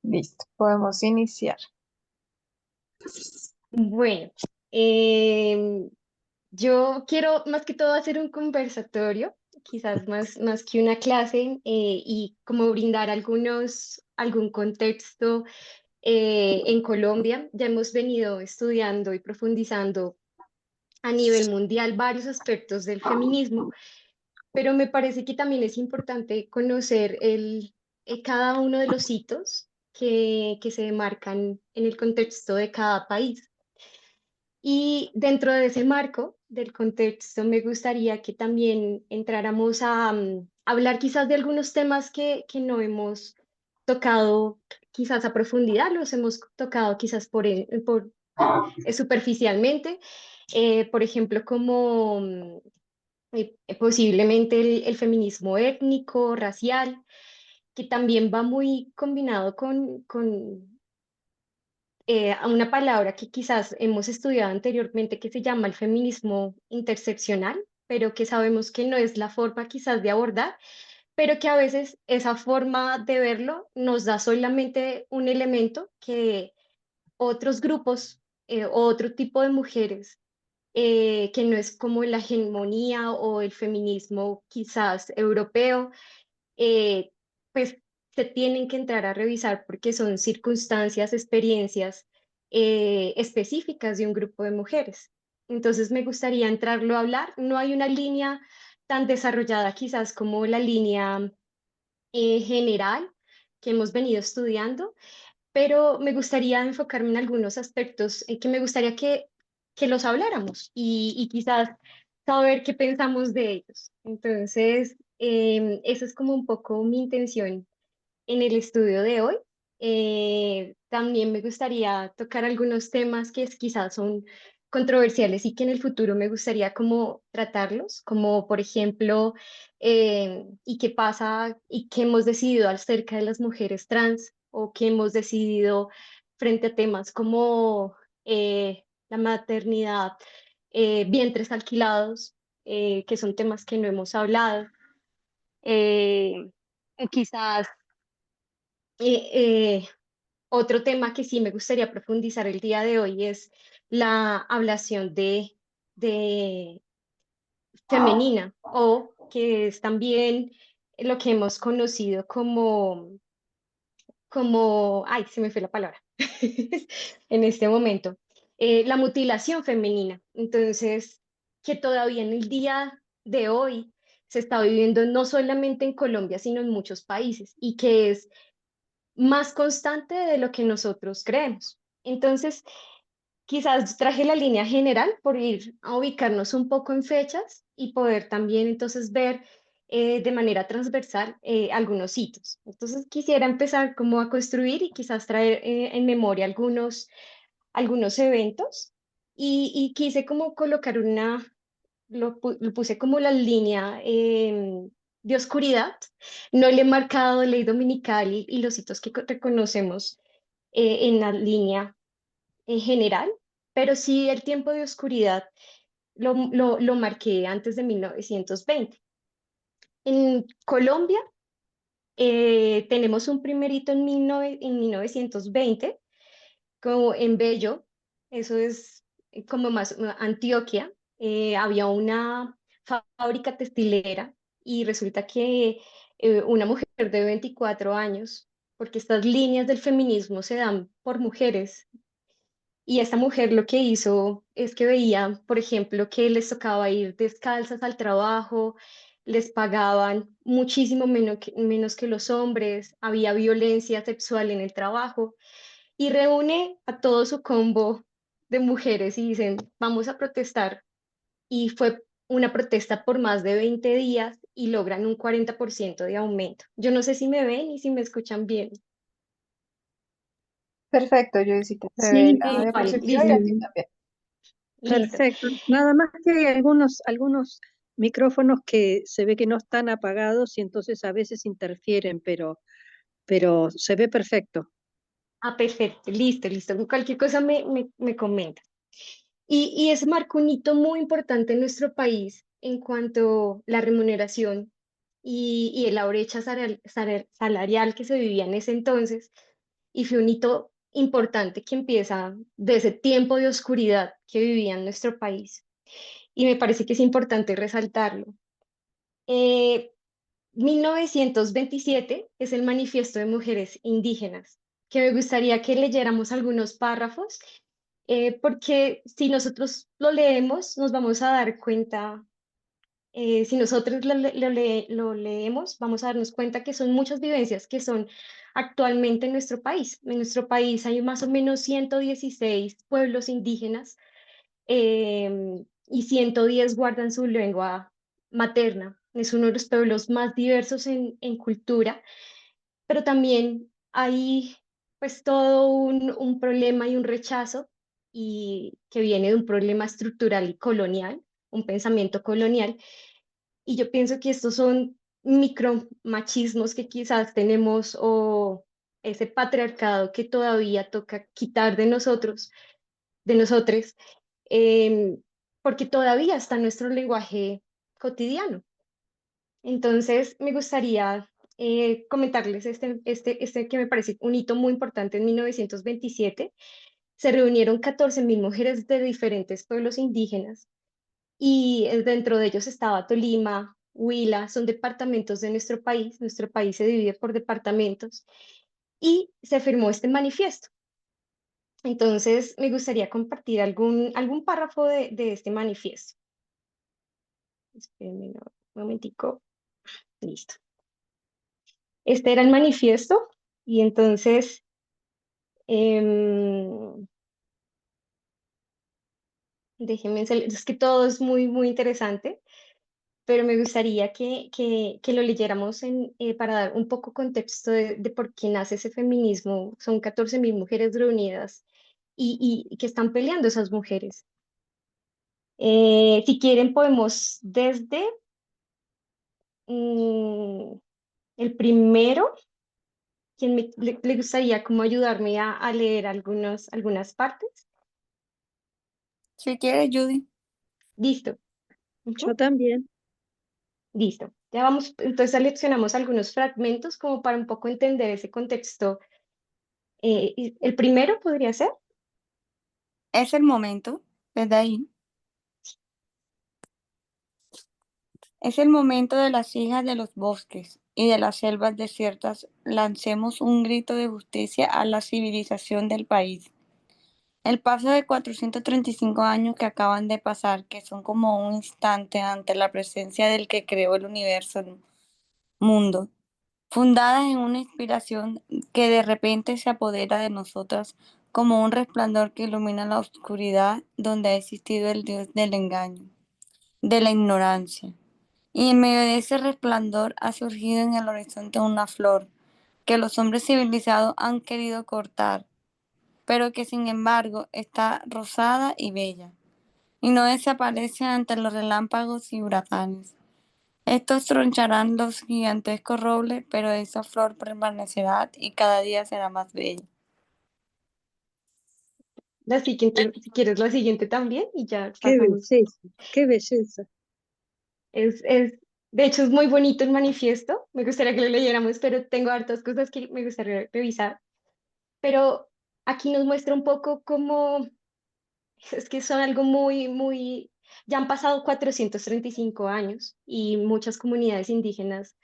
Listo, podemos iniciar. Bueno, em, yo quiero más que todo hacer un conversatorio, quizás más que una clase, y como brindar algún contexto en Colombia. Ya hemos venido estudiando y profundizando a nivel mundial varios aspectos del feminismo, pero me parece que también es importante conocer cada uno de los hitos que se demarcan en el contexto de cada país. Y dentro de ese marco del contexto, me gustaría que también entráramos a hablar quizás de algunos temas que no hemos tocado quizás a profundidad, los hemos tocado quizás superficialmente, por ejemplo, como posiblemente el feminismo étnico, racial, que también va muy combinado con a una palabra que quizás hemos estudiado anteriormente que se llama el feminismo interseccional, pero que sabemos que no es la forma quizás de abordar, pero que a veces esa forma de verlo nos da solamente un elemento que otros grupos o otro tipo de mujeres, que no es como la hegemonía o el feminismo quizás europeo, eh, pues se tienen que entrar a revisar porque son circunstancias, experiencias específicas de un grupo de mujeres. Entonces me gustaría entrarlo a hablar. No hay una línea tan desarrollada quizás como la línea general que hemos venido estudiando, pero me gustaría enfocarme en algunos aspectos que me gustaría que los habláramos y quizás saber qué pensamos de ellos. Entonces, esa es como un poco mi intención en el estudio de hoy. También me gustaría tocar algunos temas quizás son controversiales y que en el futuro me gustaría como tratarlos, como por ejemplo, ¿y qué pasa y qué hemos decidido acerca de las mujeres trans o qué hemos decidido frente a temas como la maternidad, vientres alquilados, que son temas que no hemos hablado? Eh, Quizás eh, otro tema que sí me gustaría profundizar el día de hoy es la ablación de femenina o que es también lo que hemos conocido ay, se me fue la palabra en este momento, la mutilación femenina. Entonces, que todavía en el día de hoy se está viviendo no solamente en Colombia, sino en muchos países y que es más constante de lo que nosotros creemos. Entonces, quizás traje la línea general por ir a ubicarnos un poco en fechas y poder también entonces ver de manera transversal algunos hitos. Entonces, quisiera empezar como a construir y quizás traer en memoria algunos eventos y quise como colocar lo puse como la línea de oscuridad. No le he marcado ley dominical y los hitos que reconocemos en la línea en general, pero sí el tiempo de oscuridad lo marqué antes de 1920. En Colombia tenemos un primer hito en 1920, como en Bello, eso es como más Antioquia. Había una fábrica textilera y resulta que una mujer de 24 años, porque estas líneas del feminismo se dan por mujeres, y esta mujer lo que hizo es que veía, por ejemplo, que les tocaba ir descalzas al trabajo, les pagaban muchísimo menos que los hombres, había violencia sexual en el trabajo y reúne a todo su combo de mujeres y dicen, vamos a protestar. Y fue una protesta por más de 20 días y logran un 40% de aumento. Yo no sé si me ven y si me escuchan bien. Perfecto, Jessica, se ve Sí, la sí, Vale, diapositiva y listo, a sí, ti también. listo. perfecto. Nada más que hay algunos micrófonos que se ve que no están apagados y entonces a veces interfieren, pero se ve perfecto. Ah, perfecto, listo. Cualquier cosa me comenta. Y eso marcó un hito muy importante en nuestro país en cuanto a la remuneración y la brecha salarial que se vivía en ese entonces. y fue un hito importante que empieza de ese tiempo de oscuridad que vivía en nuestro país. Y me parece que es importante resaltarlo. Eh, 1927 es el Manifiesto de Mujeres Indígenas, que me gustaría que leyéramos algunos párrafos, porque si nosotros lo leemos, nos vamos a dar cuenta, si nosotros lo leemos, vamos a darnos cuenta que son muchas vivencias que son actualmente en nuestro país. En nuestro país hay más o menos 116 pueblos indígenas, y 110 guardan su lengua materna. Es uno de los pueblos más diversos en cultura, pero también hay pues todo un problema y un rechazo y que viene de un problema estructural y colonial, un pensamiento colonial. Y yo pienso que estos son micromachismos que quizás tenemos o ese patriarcado que todavía toca quitar de nosotros, em, porque todavía está en nuestro lenguaje cotidiano. Entonces, me gustaría comentarles este que me parece un hito muy importante. En 1927 se reunieron 14.000 mujeres de diferentes pueblos indígenas y dentro de ellos estaba Tolima, Huila, son departamentos de nuestro país se divide por departamentos y se firmó este manifiesto. Entonces, me gustaría compartir algún párrafo de este manifiesto. Espérenme un momentico. Listo. Este era el manifiesto y entonces, em, es que todo es muy, muy interesante, pero me gustaría que lo leyéramos para dar un poco contexto de por qué nace ese feminismo. Son 14.000 mujeres reunidas y que están peleando esas mujeres. Si quieren, podemos desde mm, el primero. ¿Le gustaría como ayudarme a leer algunas partes? Si quieres, Judy. Listo. Yo Ujú. también. Listo. Ya vamos, entonces seleccionamos algunos fragmentos como para un poco entender ese contexto. Y el primero podría ser, Es el momento, desde ahí. Es el momento de las hijas de los bosques y de las selvas desiertas. Lancemos un grito de justicia a la civilización del país. El paso de 435 años que acaban de pasar, que son como un instante ante la presencia del que creó el universo, el mundo, fundadas en una inspiración que de repente se apodera de nosotras como un resplandor que ilumina la oscuridad donde ha existido el Dios del engaño, de la ignorancia. Y en medio de ese resplandor ha surgido en el horizonte una flor que los hombres civilizados han querido cortar, pero que sin embargo está rosada y bella, y no desaparece ante los relámpagos y huracanes. Estos troncharán los gigantescos robles, pero esa flor permanecerá y cada día será más bella. la siguiente, si quieres la siguiente también y ya Qué pasamos. belleza, qué belleza. De hecho, es muy bonito el manifiesto. Me gustaría que lo leyéramos, pero tengo hartas cosas que me gustaría revisar. Pero aquí nos muestra un poco cómo es que son algo muy, muy, ya han pasado 435 años y muchas comunidades indígenas,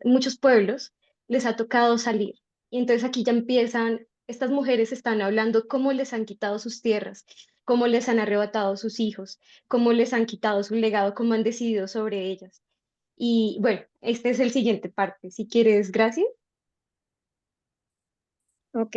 muchos pueblos, les ha tocado salir. Y entonces aquí ya empiezan, estas mujeres están hablando cómo les han quitado sus tierras, cómo les han arrebatado sus hijos, cómo les han quitado su legado, cómo han decidido sobre ellas. Y bueno, este es el siguiente parte. Si quieres, gracias. Ok.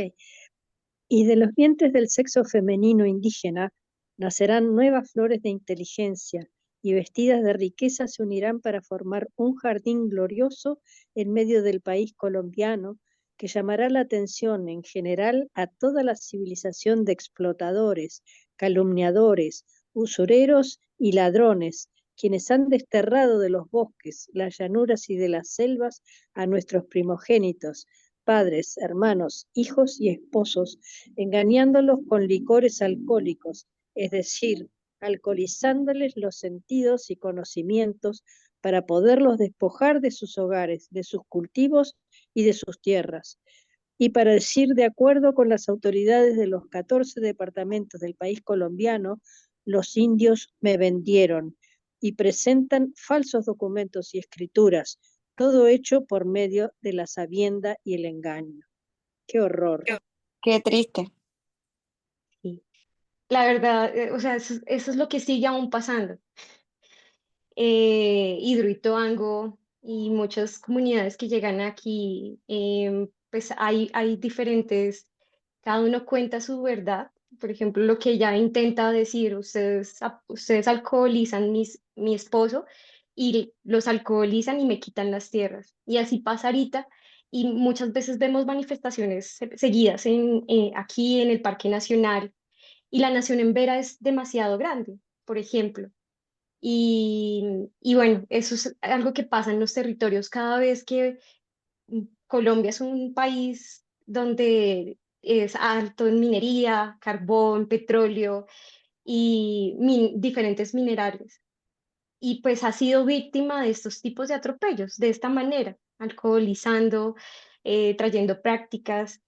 Y de los vientres del sexo femenino indígena nacerán nuevas flores de inteligencia y vestidas de riqueza se unirán para formar un jardín glorioso en medio del país colombiano que llamará la atención en general a toda la civilización de explotadores, calumniadores, usureros y ladrones, quienes han desterrado de los bosques, las llanuras y de las selvas a nuestros primogénitos, padres, hermanos, hijos y esposos, engañándolos con licores alcohólicos, es decir, alcoholizándoles los sentidos y conocimientos para poderlos despojar de sus hogares, de sus cultivos y de sus tierras. y para decir de acuerdo con las autoridades de los 14 departamentos del país colombiano, los indios me vendieron y presentan falsos documentos y escrituras, todo hecho por medio de la sabienda y el engaño. ¡Qué horror! Qué triste. Sí. La verdad, o sea, eso es lo que sigue aún pasando. Hidroituango y muchas comunidades que llegan aquí, pues hay diferentes, cada uno cuenta su verdad. Por ejemplo, lo que ella intenta decir, ustedes alcoholizan mi esposo y los alcoholizan y me quitan las tierras. Y así pasa ahorita. Y muchas veces vemos manifestaciones seguidas aquí en el Parque Nacional. Y la nación en Vera es demasiado grande, por ejemplo. Y bueno, eso es algo que pasa en los territorios cada vez que Colombia es un país donde es alto en minería, carbón, petróleo y diferentes minerales. Y pues ha sido víctima de estos tipos de atropellos, de esta manera, alcoholizando, trayendo prácticas.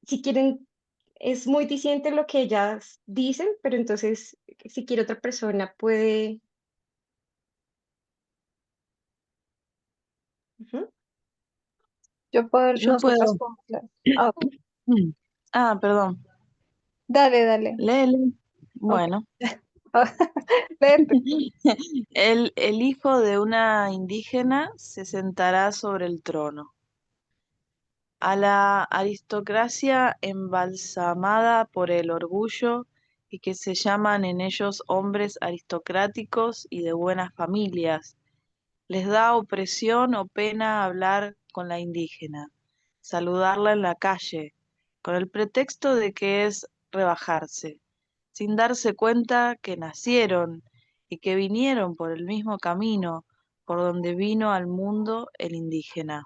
Si quieren, es muy diciente lo que ellas dicen, pero entonces, si quiere otra persona, puede... Ujú. Yo Yo puedo puedo. responderla. Ah, ok. Perdón. Dale, dale. Léele. Ok. Bueno, Lee tú. el hijo de una indígena se sentará sobre el trono. A la aristocracia embalsamada por el orgullo y que se llaman en ellos hombres aristocráticos y de buenas familias, les da opresión o pena hablar con la indígena, saludarla en la calle, con el pretexto de que es rebajarse, sin darse cuenta que nacieron y que vinieron por el mismo camino por donde vino al mundo el indígena,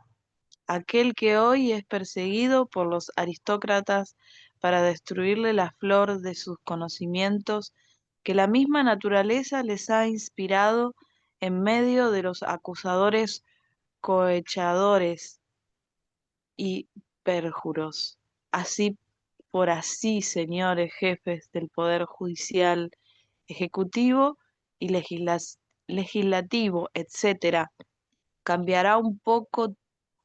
aquel que hoy es perseguido por los aristócratas para destruirle la flor de sus conocimientos que la misma naturaleza les ha inspirado en medio de los acusadores cohechadores y perjuros. Así por así, señores jefes del Poder Judicial, Ejecutivo y Legislativo, etcétera, cambiará un poco,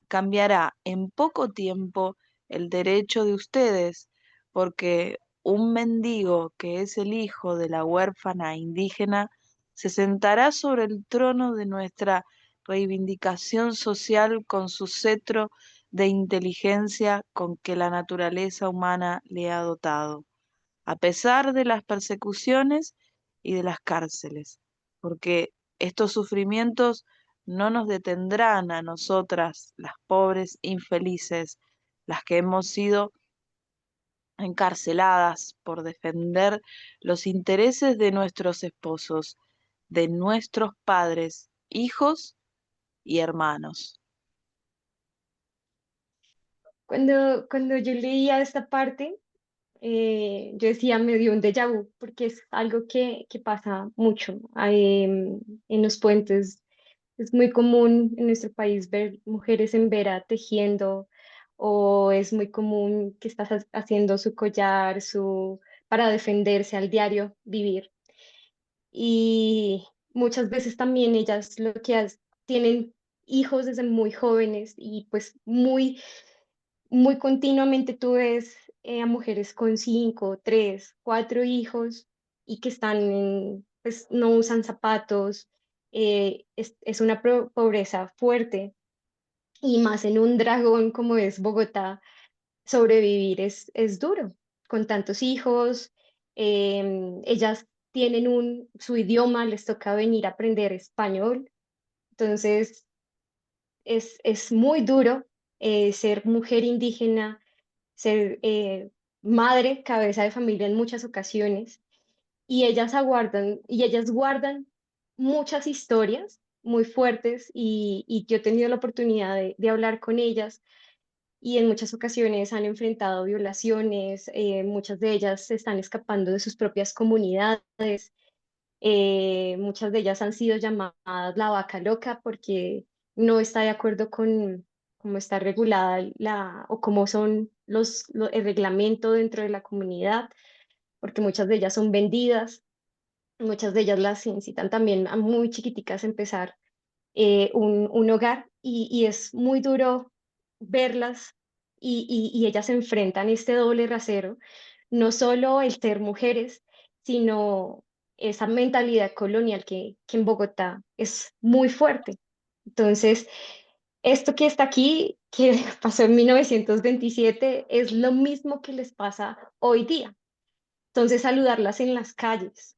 cambiará en poco tiempo el derecho de ustedes, porque un mendigo que es el hijo de la huérfana indígena se sentará sobre el trono de nuestra reivindicación social con su cetro de inteligencia con que la naturaleza humana le ha dotado, a pesar de las persecuciones y de las cárceles, porque estos sufrimientos no nos detendrán a nosotras, las pobres infelices, las que hemos sido encarceladas por defender los intereses de nuestros esposos, de nuestros padres, hijos y hermanos. Cuando yo leía esta parte, yo decía, me dio un déjà vu, porque es algo que pasa mucho en los puentes. Es muy común en nuestro país ver mujeres en Vera tejiendo, o es muy común que estás haciendo su collar, para defenderse al diario vivir. Y muchas veces también ellas lo que tienen hijos desde muy jóvenes y pues muy continuamente tú ves a mujeres con 5, 3, 4 hijos y que pues no usan zapatos. Es una pobreza fuerte y más en un dragón como es Bogotá, sobrevivir es duro con tantos hijos. Ellas tienen su idioma, les toca venir a aprender español, entonces es muy duro ser mujer indígena, ser madre, cabeza de familia en muchas ocasiones, y ellas guardan muchas historias muy fuertes, y yo he tenido la oportunidad de hablar con ellas, y en muchas ocasiones han enfrentado violaciones. Muchas de ellas se están escapando de sus propias comunidades. Muchas de ellas han sido llamadas la vaca loca porque no está de acuerdo con cómo está regulada o cómo son el reglamento dentro de la comunidad, porque muchas de ellas son vendidas, muchas de ellas las incitan también a muy chiquiticas a empezar un hogar y es muy duro verlas y ellas enfrentan este doble rasero, no solo el ser mujeres, sino esa mentalidad colonial que en Bogotá es muy fuerte. Entonces, esto que está aquí, que pasó en 1927, es lo mismo que les pasa hoy día. Entonces, saludarlas en las calles,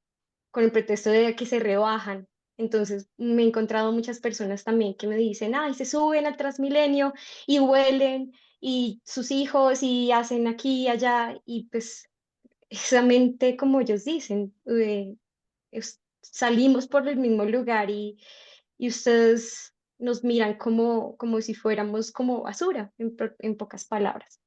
con el pretexto de que se rebajan. Entonces, me he encontrado muchas personas también que me dicen, ay, se suben al Transmilenio y huelen, y sus hijos, y hacen aquí y allá, y pues, exactamente como ellos dicen, salimos por el mismo lugar y ustedes nos miran como si fuéramos como basura, en pocas palabras.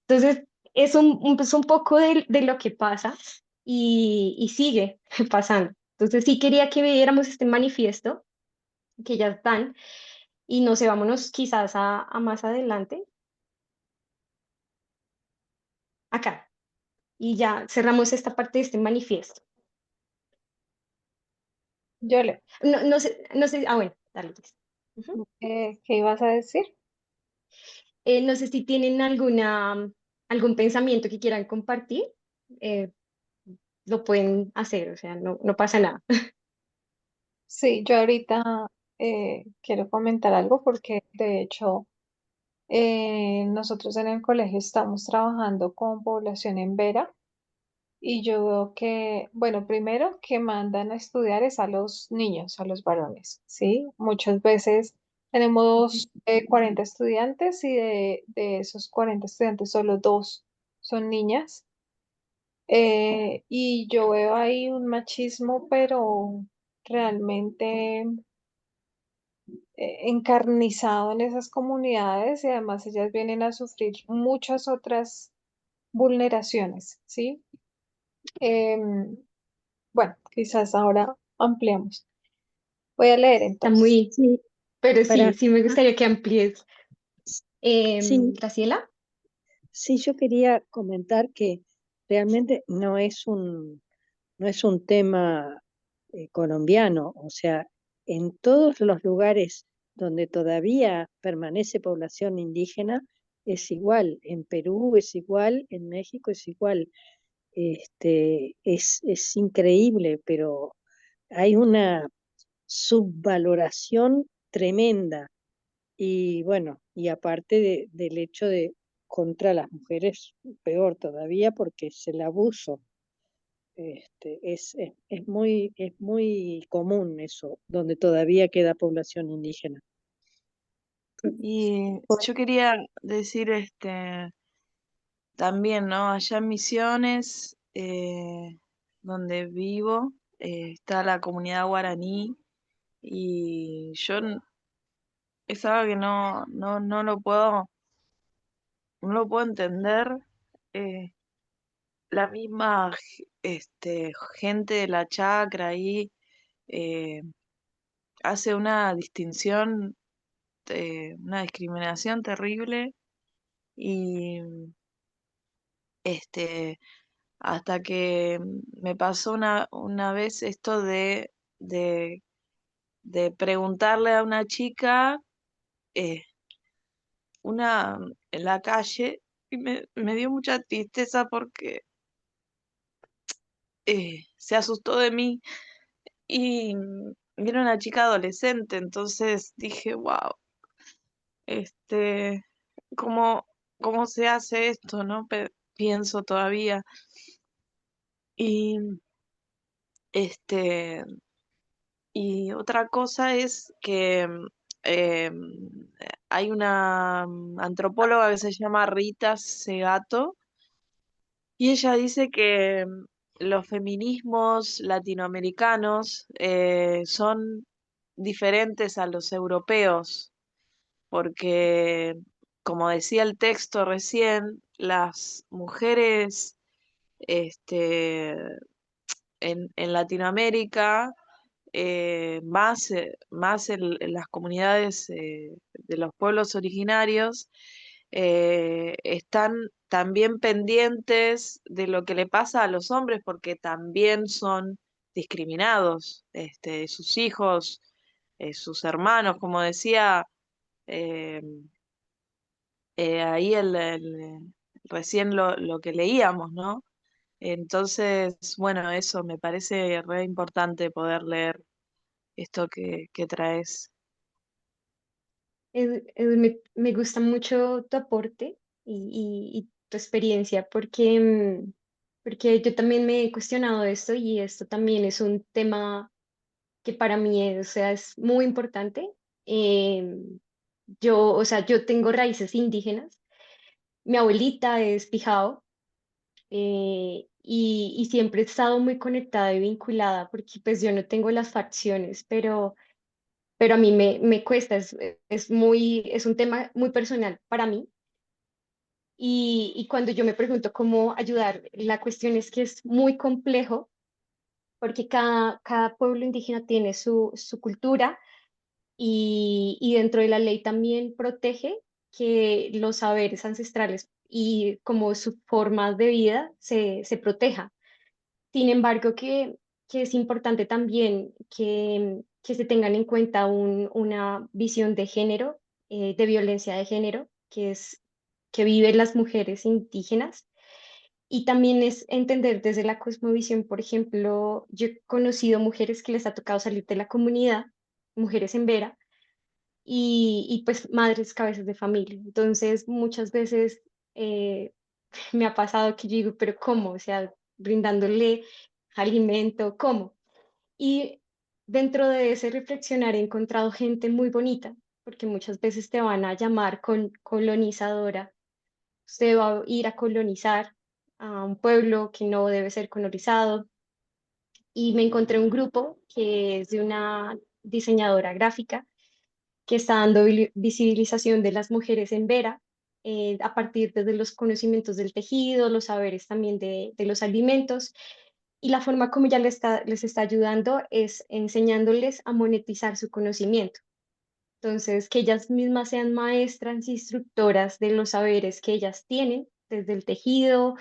Entonces, es un poco de lo que pasa y sigue pasando. Entonces, sí quería que viéramos este manifiesto que ya están y no sé, vámonos quizás a más adelante, acá, y ya cerramos esta parte de este manifiesto. Yo le, No sé, bueno, dale, Jess. Ujú. ¿qué ibas a decir? No sé si tienen algún pensamiento que quieran compartir, eh, lo pueden hacer, o sea, no pasa nada. Sí, yo ahorita quiero comentar algo porque de hecho nosotros en el colegio estamos trabajando con población en Vera y yo veo que, bueno, primero que mandan a estudiar es a los niños, a los varones, ¿sí? Muchas veces tenemos 40 estudiantes y de esos 40 estudiantes solo dos son niñas. Y yo veo ahí un machismo, pero realmente encarnizado en esas comunidades y además ellas vienen a sufrir muchas otras vulneraciones, ¿sí? Em, bueno, quizás ahora ampliamos. Voy a leer Está entonces. muy, Sí, pero para, sí, sí me gustaría que amplíes. sí, Graciela, sí, yo quería comentar que realmente no es un tema colombiano, o sea, en todos los lugares donde todavía permanece población indígena es igual, en Perú es igual, en México es igual. Es increíble, pero hay una subvaloración tremenda. Y bueno, y aparte del hecho de contra las mujeres, peor todavía porque es el abuso. Es muy común eso, donde todavía queda población indígena. Y yo quería decir también, ¿no? Allá en Misiones, donde vivo, está la comunidad guaraní y es algo que no lo puedo entender. eh, la misma gente de la chacra ahí eh, hace una distinción, una discriminación terrible y este hasta que me pasó una vez esto de, de preguntarle a una chica eh, en la calle y me dio mucha tristeza porque se asustó de mí y era una chica adolescente, entonces dije, wow, este, ¿cómo, cómo se hace esto, no? Pienso todavía. Y este, y otra cosa es que hay una antropóloga que se llama Rita Segato y ella dice que los feminismos latinoamericanos son diferentes a los europeos, porque, como decía el texto recién, las mujeres este, en Latinoamérica, más en las comunidades de los pueblos originarios, están también pendientes de lo que le pasa a los hombres porque también son discriminados, sus hijos, sus hermanos, como decía eh, ahí recién lo que leíamos, ¿no? Entonces, bueno, eso me parece re importante poder leer esto que traes. Me gusta mucho tu aporte y tu experiencia porque, porque yo también me he cuestionado esto y esto también es un tema que para mí es, o sea, es muy importante. Yo, o sea, yo tengo raíces indígenas. Mi abuelita es Pijao, y siempre he estado muy conectada y vinculada porque pues yo no tengo las facciones, pero a mí me cuesta, es un tema muy personal para mí. Y cuando yo me pregunto cómo ayudar, la cuestión es que es muy complejo porque cada pueblo indígena tiene su cultura y dentro de la ley también protege que los saberes ancestrales y como su forma de vida se proteja. Sin embargo, que es importante también que se tengan en cuenta una visión de género, de violencia de género, que viven las mujeres indígenas. Y también es entender desde la cosmovisión, por ejemplo, yo he conocido mujeres que les ha tocado salir de la comunidad, mujeres en Vera, y pues madres cabezas de familia. Entonces, muchas veces me ha pasado que yo digo, pero ¿cómo? O sea, brindándole alimento, ¿cómo? Y dentro de ese reflexionar he encontrado gente muy bonita, porque muchas veces te van a llamar colonizadora. Usted va a ir a colonizar a un pueblo que no debe ser colonizado. Y me encontré un grupo que es de una diseñadora gráfica que está dando visibilización de las mujeres en Vera, a partir desde los conocimientos del tejido, los saberes también de los alimentos, y la forma como ella les está ayudando es enseñándoles a monetizar su conocimiento. Entonces, que ellas mismas sean maestras, instructoras de los saberes que ellas tienen, desde el tejido.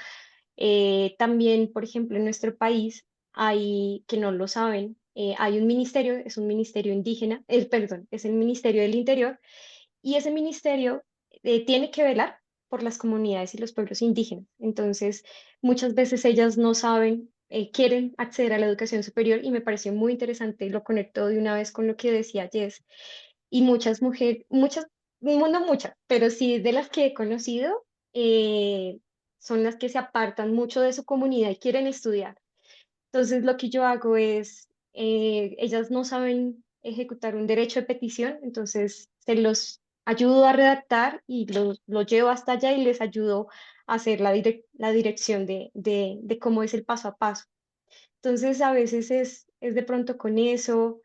También, por ejemplo, en nuestro país hay, que no lo saben, hay un ministerio, es un ministerio indígena, perdón, es el Ministerio del Interior, y ese ministerio tiene que velar por las comunidades y los pueblos indígenas. Entonces, muchas veces ellas no saben, quieren acceder a la educación superior y me pareció muy interesante y lo conectó de una vez con lo que decía Jess. Y muchas mujeres, muchas, no muchas, pero sí de las que he conocido, son las que se apartan mucho de su comunidad y quieren estudiar. Entonces, lo que yo hago es, ellas no saben ejecutar un derecho de petición, entonces se los ayudo a redactar y los llevo hasta allá y les ayudo a hacer la dirección de cómo es el paso a paso. Entonces, a veces es de pronto con eso,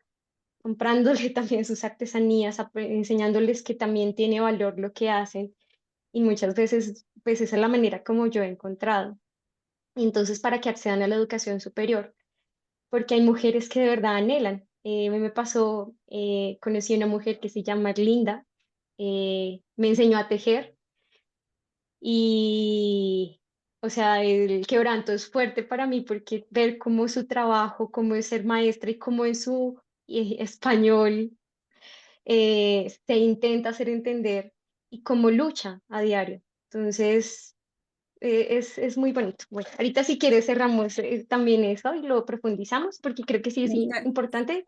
comprándole también sus artesanías, enseñándoles que también tiene valor lo que hacen y muchas veces, pues esa es la manera como yo he encontrado. Y entonces, para que accedan a la educación superior porque hay mujeres que de verdad anhelan. A mí me pasó, conocí a una mujer que se llama Linda, me enseñó a tejer y, o sea, el quebranto es fuerte para mí porque ver cómo su trabajo, cómo es ser maestra y cómo en su español se intenta hacer entender y cómo lucha a diario. Entonces, es muy bonito. Bueno, ahorita si quieres cerramos también eso y lo profundizamos porque creo que sí es importante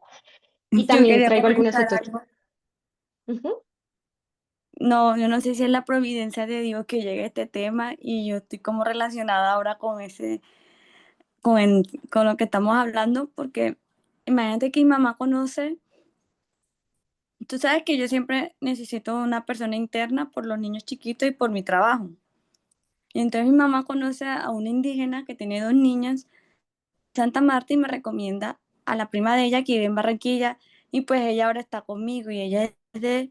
y Yo también quería traigo algunas comentar otras. algo. Ujú. No, yo no sé si es la providencia de Dios que llegue este tema y yo estoy como relacionada ahora con con lo que estamos hablando, porque imagínate que mi mamá conoce, tú sabes que yo siempre necesito una persona interna por los niños chiquitos y por mi trabajo. Y entonces mi mamá conoce a una indígena que tiene dos niñas, Santa Marta, y me recomienda a la prima de ella que vive en Barranquilla, y pues ella ahora está conmigo y ella es de,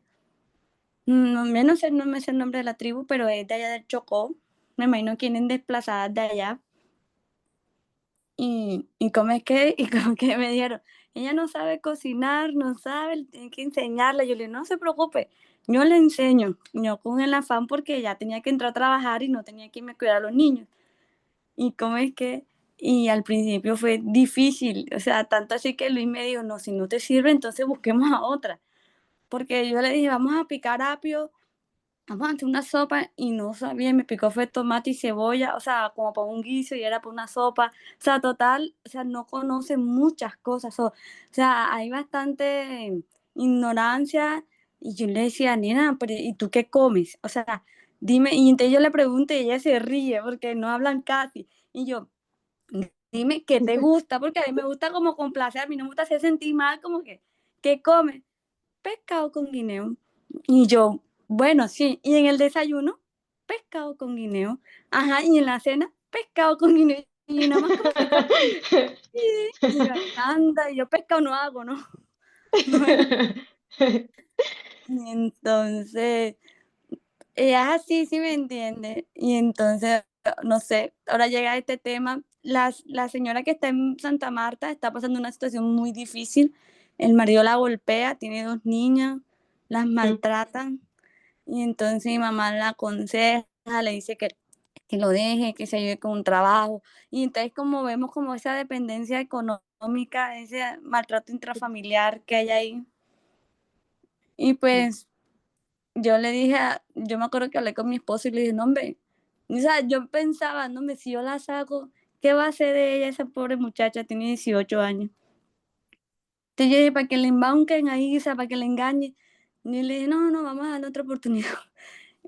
no, yo no sé, no me sé el nombre de la tribu, pero es de allá del Chocó, me imagino que vienen desplazadas de allá, y cómo es que, y cómo que me dijeron, ella no sabe cocinar, no sabe, tiene que enseñarle. Yo le digo, no se preocupe, yo le enseño. Yo con el afán porque ya tenía que entrar a trabajar y no tenía que irme a cuidar a los niños. Y cómo es que, y al principio fue difícil, o sea, tanto así que Luis me dijo, no, si no te sirve, entonces busquemos a otra. Porque yo le dije, vamos a picar apio, vamos a hacer una sopa, y no sabía, me picó fue tomate y cebolla, o sea, como para un guiso y era para una sopa, o sea, total, o sea, no conoce muchas cosas, o sea, hay bastante ignorancia, y yo le decía, nena, pero ¿y tú qué comes? O sea, dime, y entonces yo le pregunto y ella se ríe porque no hablan casi, y yo, dime qué te gusta, porque a mí me gusta como complacer, a mí no me gusta hacer sentir mal, como que, ¿qué comes? Pescado con guineo. Y yo, bueno, sí, y en el desayuno, pescado con guineo. Ajá, y en la cena, pescado con guineo. Y nada más como que está así. Y yo, anda, y yo pescado no hago, ¿no? No es. Y entonces, ella es así, sí me entiende. Y entonces, no sé, ahora llega este tema. La señora que está en Santa Marta está pasando una situación muy difícil. El marido la golpea, tiene 2 niñas, las maltratan. Y entonces mi mamá la aconseja, le dice que lo deje, que se ayude con un trabajo. Y entonces como vemos como esa dependencia económica, ese maltrato intrafamiliar que hay ahí. Y pues yo le dije, yo me acuerdo que hablé con mi esposo y le dije, no, hombre, o sea, yo pensaba, no, hombre, si yo la saco, ¿qué va a hacer de ella esa pobre muchacha? Tiene 18 años. Entonces yo dije, para que le embauquen ahí, o sea, para que le engañe. Y le dije, no, no, vamos a darle otra oportunidad.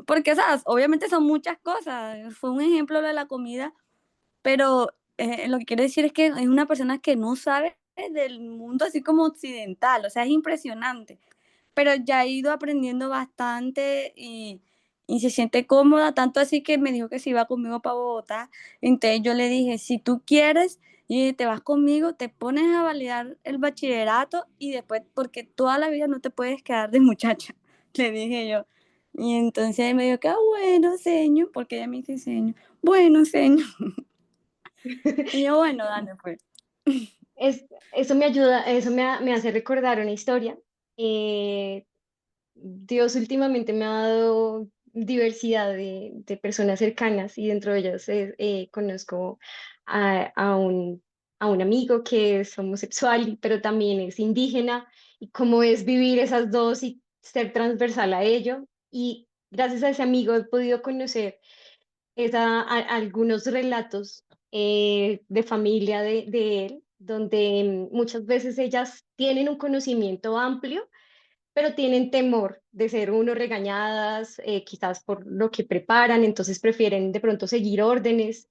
Porque, o sea, obviamente son muchas cosas. Fue un ejemplo lo de la comida, pero lo que quiero decir es que es una persona que no sabe del mundo así como occidental, o sea, es impresionante. Pero ya he ido aprendiendo bastante y se siente cómoda, tanto así que me dijo que se iba conmigo para Bogotá. Entonces yo le dije, si tú quieres, y te vas conmigo, te pones a validar el bachillerato y después, porque toda la vida no te puedes quedar de muchacha, le dije yo. Y entonces él me dijo que, bueno, señor, porque ella me dice señor, bueno, señor. Y yo, bueno, dale, pues. Eso me ayuda, eso me hace recordar una historia. Eh, Dios últimamente me ha dado diversidad de personas cercanas y dentro de ellas conozco a un amigo que es homosexual, pero también es indígena y cómo es vivir esas dos y ser transversal a ello. Y gracias a ese amigo he podido conocer algunos relatos de familia de él, donde muchas veces ellas tienen un conocimiento amplio pero tienen temor de ser uno regañadas, quizás por lo que preparan, entonces prefieren de pronto seguir órdenes,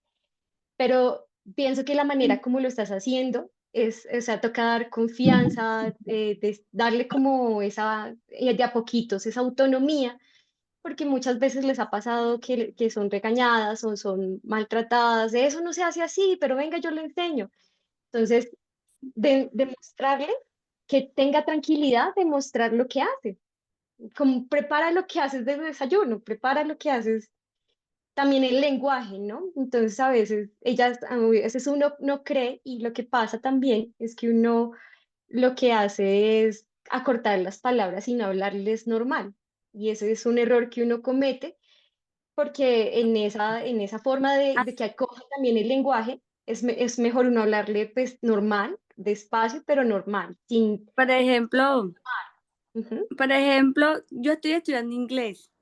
pero pienso que la manera como lo estás haciendo es, o sea, toca dar confianza, darle como esa, de a poquitos, esa autonomía, porque muchas veces les ha pasado que son regañadas o son maltratadas, de eso no se hace así, pero venga, yo le enseño. Entonces, demostrarle que tenga tranquilidad de mostrar lo que hace como prepara lo que haces de desayuno, prepara lo que haces, también el lenguaje, ¿no? Entonces a veces uno no cree y lo que pasa también es que uno lo que hace es acortar las palabras y no hablarles normal. Y ese es un error que uno comete porque en esa forma de que acoja también el lenguaje, es mejor uno hablarle pues normal, despacio, pero normal, sin... Por ejemplo, Ujú. yo estoy estudiando inglés.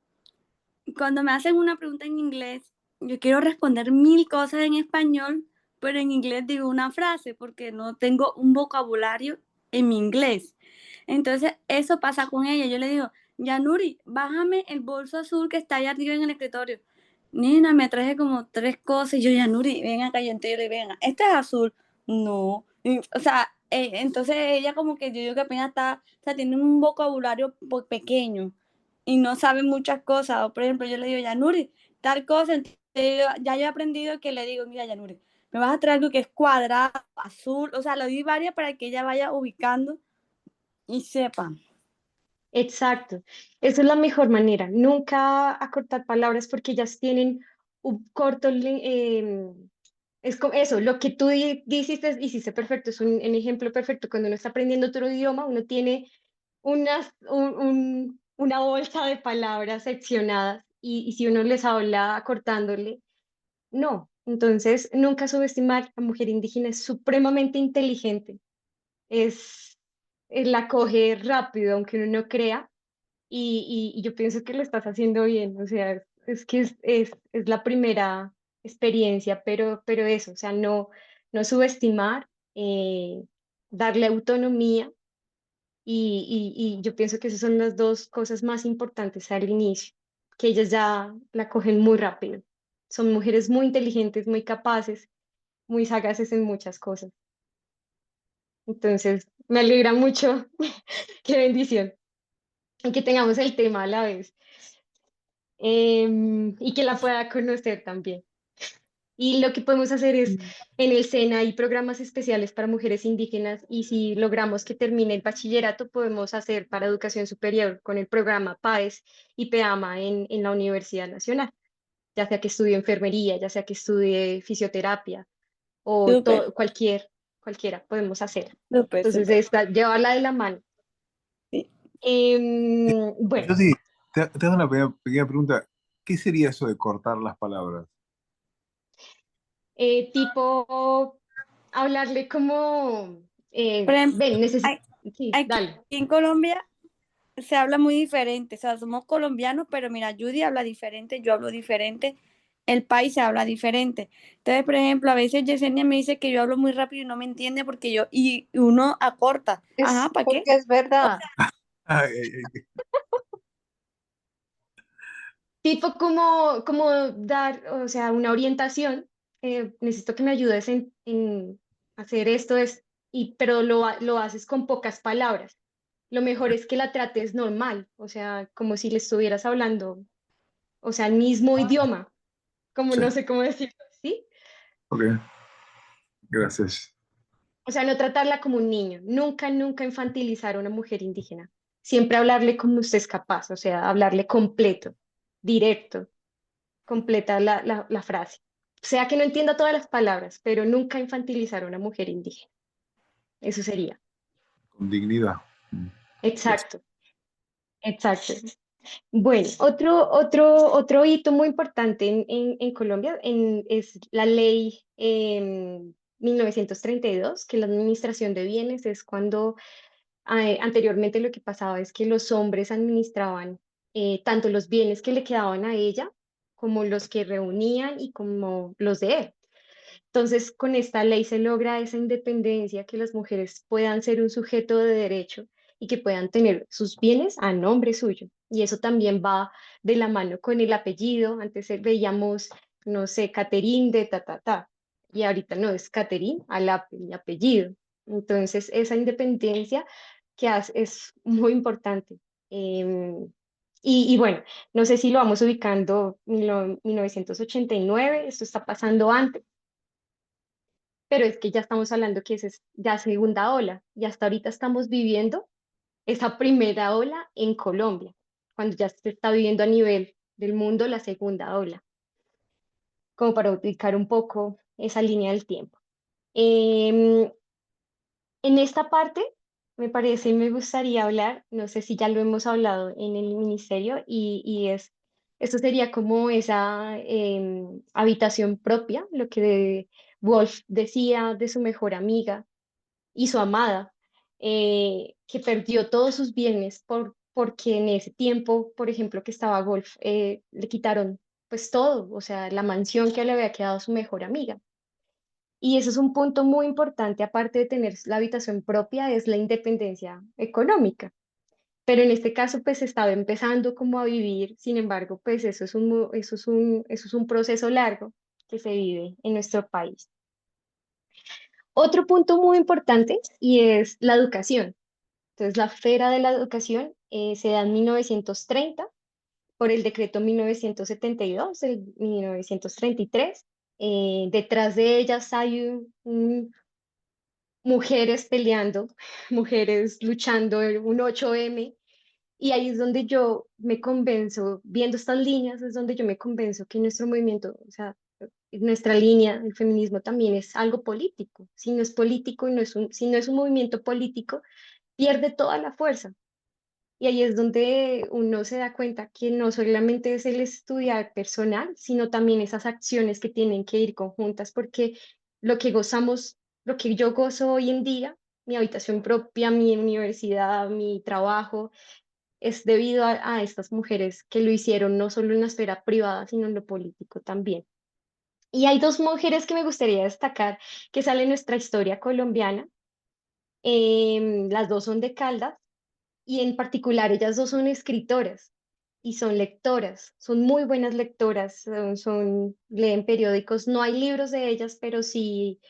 Cuando me hacen una pregunta en inglés, yo quiero responder 1000 cosas en español, pero en inglés digo una frase porque no tengo un vocabulario en mi inglés. Entonces, eso pasa con ella. Yo le digo, Yanuri, bájame el bolso azul que está allá arriba en el escritorio. Nina, me traje como 3 cosas. Y yo, Yanuri, ven acá, yo entero y venga. ¿Este es azul? No. O sea, entonces ella como que yo digo que apenas está, o sea, tiene un vocabulario pequeño y no sabe muchas cosas. O por ejemplo, yo le digo, Yanuri, tal cosa, entonces ya yo he aprendido que le digo, mira, Yanuri, me vas a traer algo que es cuadrado, azul, o sea, le doy varias para que ella vaya ubicando y sepa. Exacto, esa es la mejor manera, nunca acortar palabras porque ellas tienen un corto Es como eso, lo que tú hiciste perfecto, es un ejemplo perfecto. Cuando uno está aprendiendo otro idioma, uno tiene una bolsa de palabras seccionadas y si uno les habla cortándole, no. Entonces, nunca subestimar, la mujer indígena es supremamente inteligente, es, la coge rápido, aunque uno no crea, y yo pienso que lo estás haciendo bien, o sea, es que es la primera experiencia, pero eso, o sea, no subestimar, darle autonomía, y yo pienso que esas son las dos cosas más importantes al inicio, que ellas ya la cogen muy rápido. Son mujeres muy inteligentes, muy capaces, muy sagaces en muchas cosas. Entonces, me alegra mucho, qué bendición, y que tengamos el tema a la vez. Y que la pueda conocer también. Y lo que podemos hacer es, Mm. en el SENA hay programas especiales para mujeres indígenas y si logramos que termine el bachillerato, podemos hacer para educación superior con el programa PAES y PEAMA en la Universidad Nacional, ya sea que estudie enfermería, ya sea que estudie fisioterapia o Súper, cualquiera podemos hacer. súper, Entonces, súper. llevarla de la mano. Sí. Bueno, Yo sí, te hago una pequeña pregunta. ¿Qué sería eso de cortar las palabras? tipo hablarle como, Por ejemplo, ven, necesito, hay- sí, aquí dale. en Colombia se habla muy diferente, o sea, somos colombianos, pero mira, Judy habla diferente, yo hablo diferente, el país se habla diferente. Entonces, por ejemplo, a veces Yesenia me dice que yo hablo muy rápido y no me entiende porque y uno acorta. Ajá, Es ¿para qué? porque es verdad. Ay, Tipo como dar, o sea, una orientación. Necesito que me ayudes en hacer esto, pero lo haces con pocas palabras. Lo mejor es que la trates normal, o sea, como si le estuvieras hablando, o sea, el mismo idioma, como sí, no sé cómo decirlo, ¿sí? ok, gracias. O sea, no tratarla como un niño, nunca, nunca infantilizar a una mujer indígena. Siempre hablarle como usted es capaz, o sea, hablarle completo, directo, completa la frase. O sea, que no entienda todas las palabras, pero nunca infantilizar a una mujer indígena. Eso sería. Con dignidad. Gracias. Exacto, exacto. Bueno, otro hito muy importante en Colombia es la ley 1932, que la administración de bienes es cuando anteriormente lo que pasaba es que los hombres administraban tanto los bienes que le quedaban a ella como los que reunían y como los de él. Entonces, con esta ley se logra esa independencia, que las mujeres puedan ser un sujeto de derecho y que puedan tener sus bienes a nombre suyo. Y eso también va de la mano con el apellido. Antes veíamos, no sé, Caterín de ta, ta, ta. Y ahorita no, es Caterín mi apellido. Entonces, esa independencia es muy importante. Y bueno, no sé si lo vamos ubicando en 1989, esto está pasando antes, pero es que ya estamos hablando que esa es ya segunda ola y hasta ahorita estamos viviendo esa primera ola en Colombia, cuando ya se está viviendo a nivel del mundo la segunda ola, como para ubicar un poco esa línea del tiempo. Em, en esta parte, me gustaría hablar, no sé si ya lo hemos hablado en el ministerio, esto sería como esa habitación propia, lo que Wolf decía de su mejor amiga y su amada, que perdió todos sus bienes porque en ese tiempo, por ejemplo, que estaba Wolf, le quitaron pues todo, o sea, la mansión que le había quedado a su mejor amiga. Y eso es un punto muy importante, aparte de tener la habitación propia, es la independencia económica. Pero en este caso, pues estaba empezando como a vivir, sin embargo, pues eso es un proceso largo que se vive en nuestro país. Otro punto muy importante y es la educación. Entonces, la Feria de la Educación se da en 1930 por el decreto 1972, el 1933. Detrás de ellas hay mujeres peleando, mujeres luchando en un 8M, y ahí es donde yo me convenzo, viendo estas líneas, es donde yo me convenzo que nuestro movimiento, o sea, nuestra línea, el feminismo también es algo político. Si no es político y si no es un movimiento político, pierde toda la fuerza. Y ahí es donde uno se da cuenta que no solamente es el estudiar personal, sino también esas acciones que tienen que ir conjuntas, porque lo que gozamos, lo que yo gozo hoy en día, mi habitación propia, mi universidad, mi trabajo, es debido a estas mujeres que lo hicieron no solo en la esfera privada, sino en lo político también. Y hay dos mujeres que me gustaría destacar que salen en nuestra historia colombiana. Las dos son de Caldas y en particular ellas dos son escritoras y son lectoras, son muy buenas lectoras, leen periódicos, no hay libros de ellas, pero sí,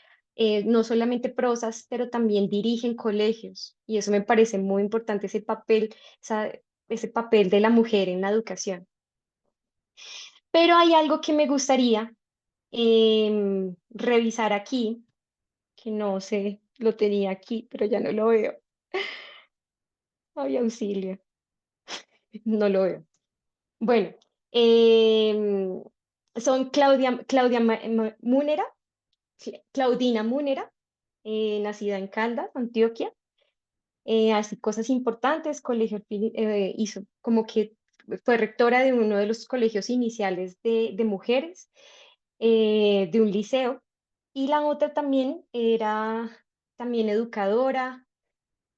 no solamente prosas, pero también dirigen colegios y eso me parece muy importante, esa- ese papel de la mujer en la educación. Pero hay algo que me gustaría revisar aquí, que no sé, lo tenía aquí, pero ya no lo veo. Ay, auxilio, no lo veo. Bueno, em, son Múnera, Claudina Múnera, nacida en Caldas, Antioquia, así cosas importantes, hizo como que fue rectora de uno de los colegios iniciales de mujeres, de un liceo, y la otra también era también educadora,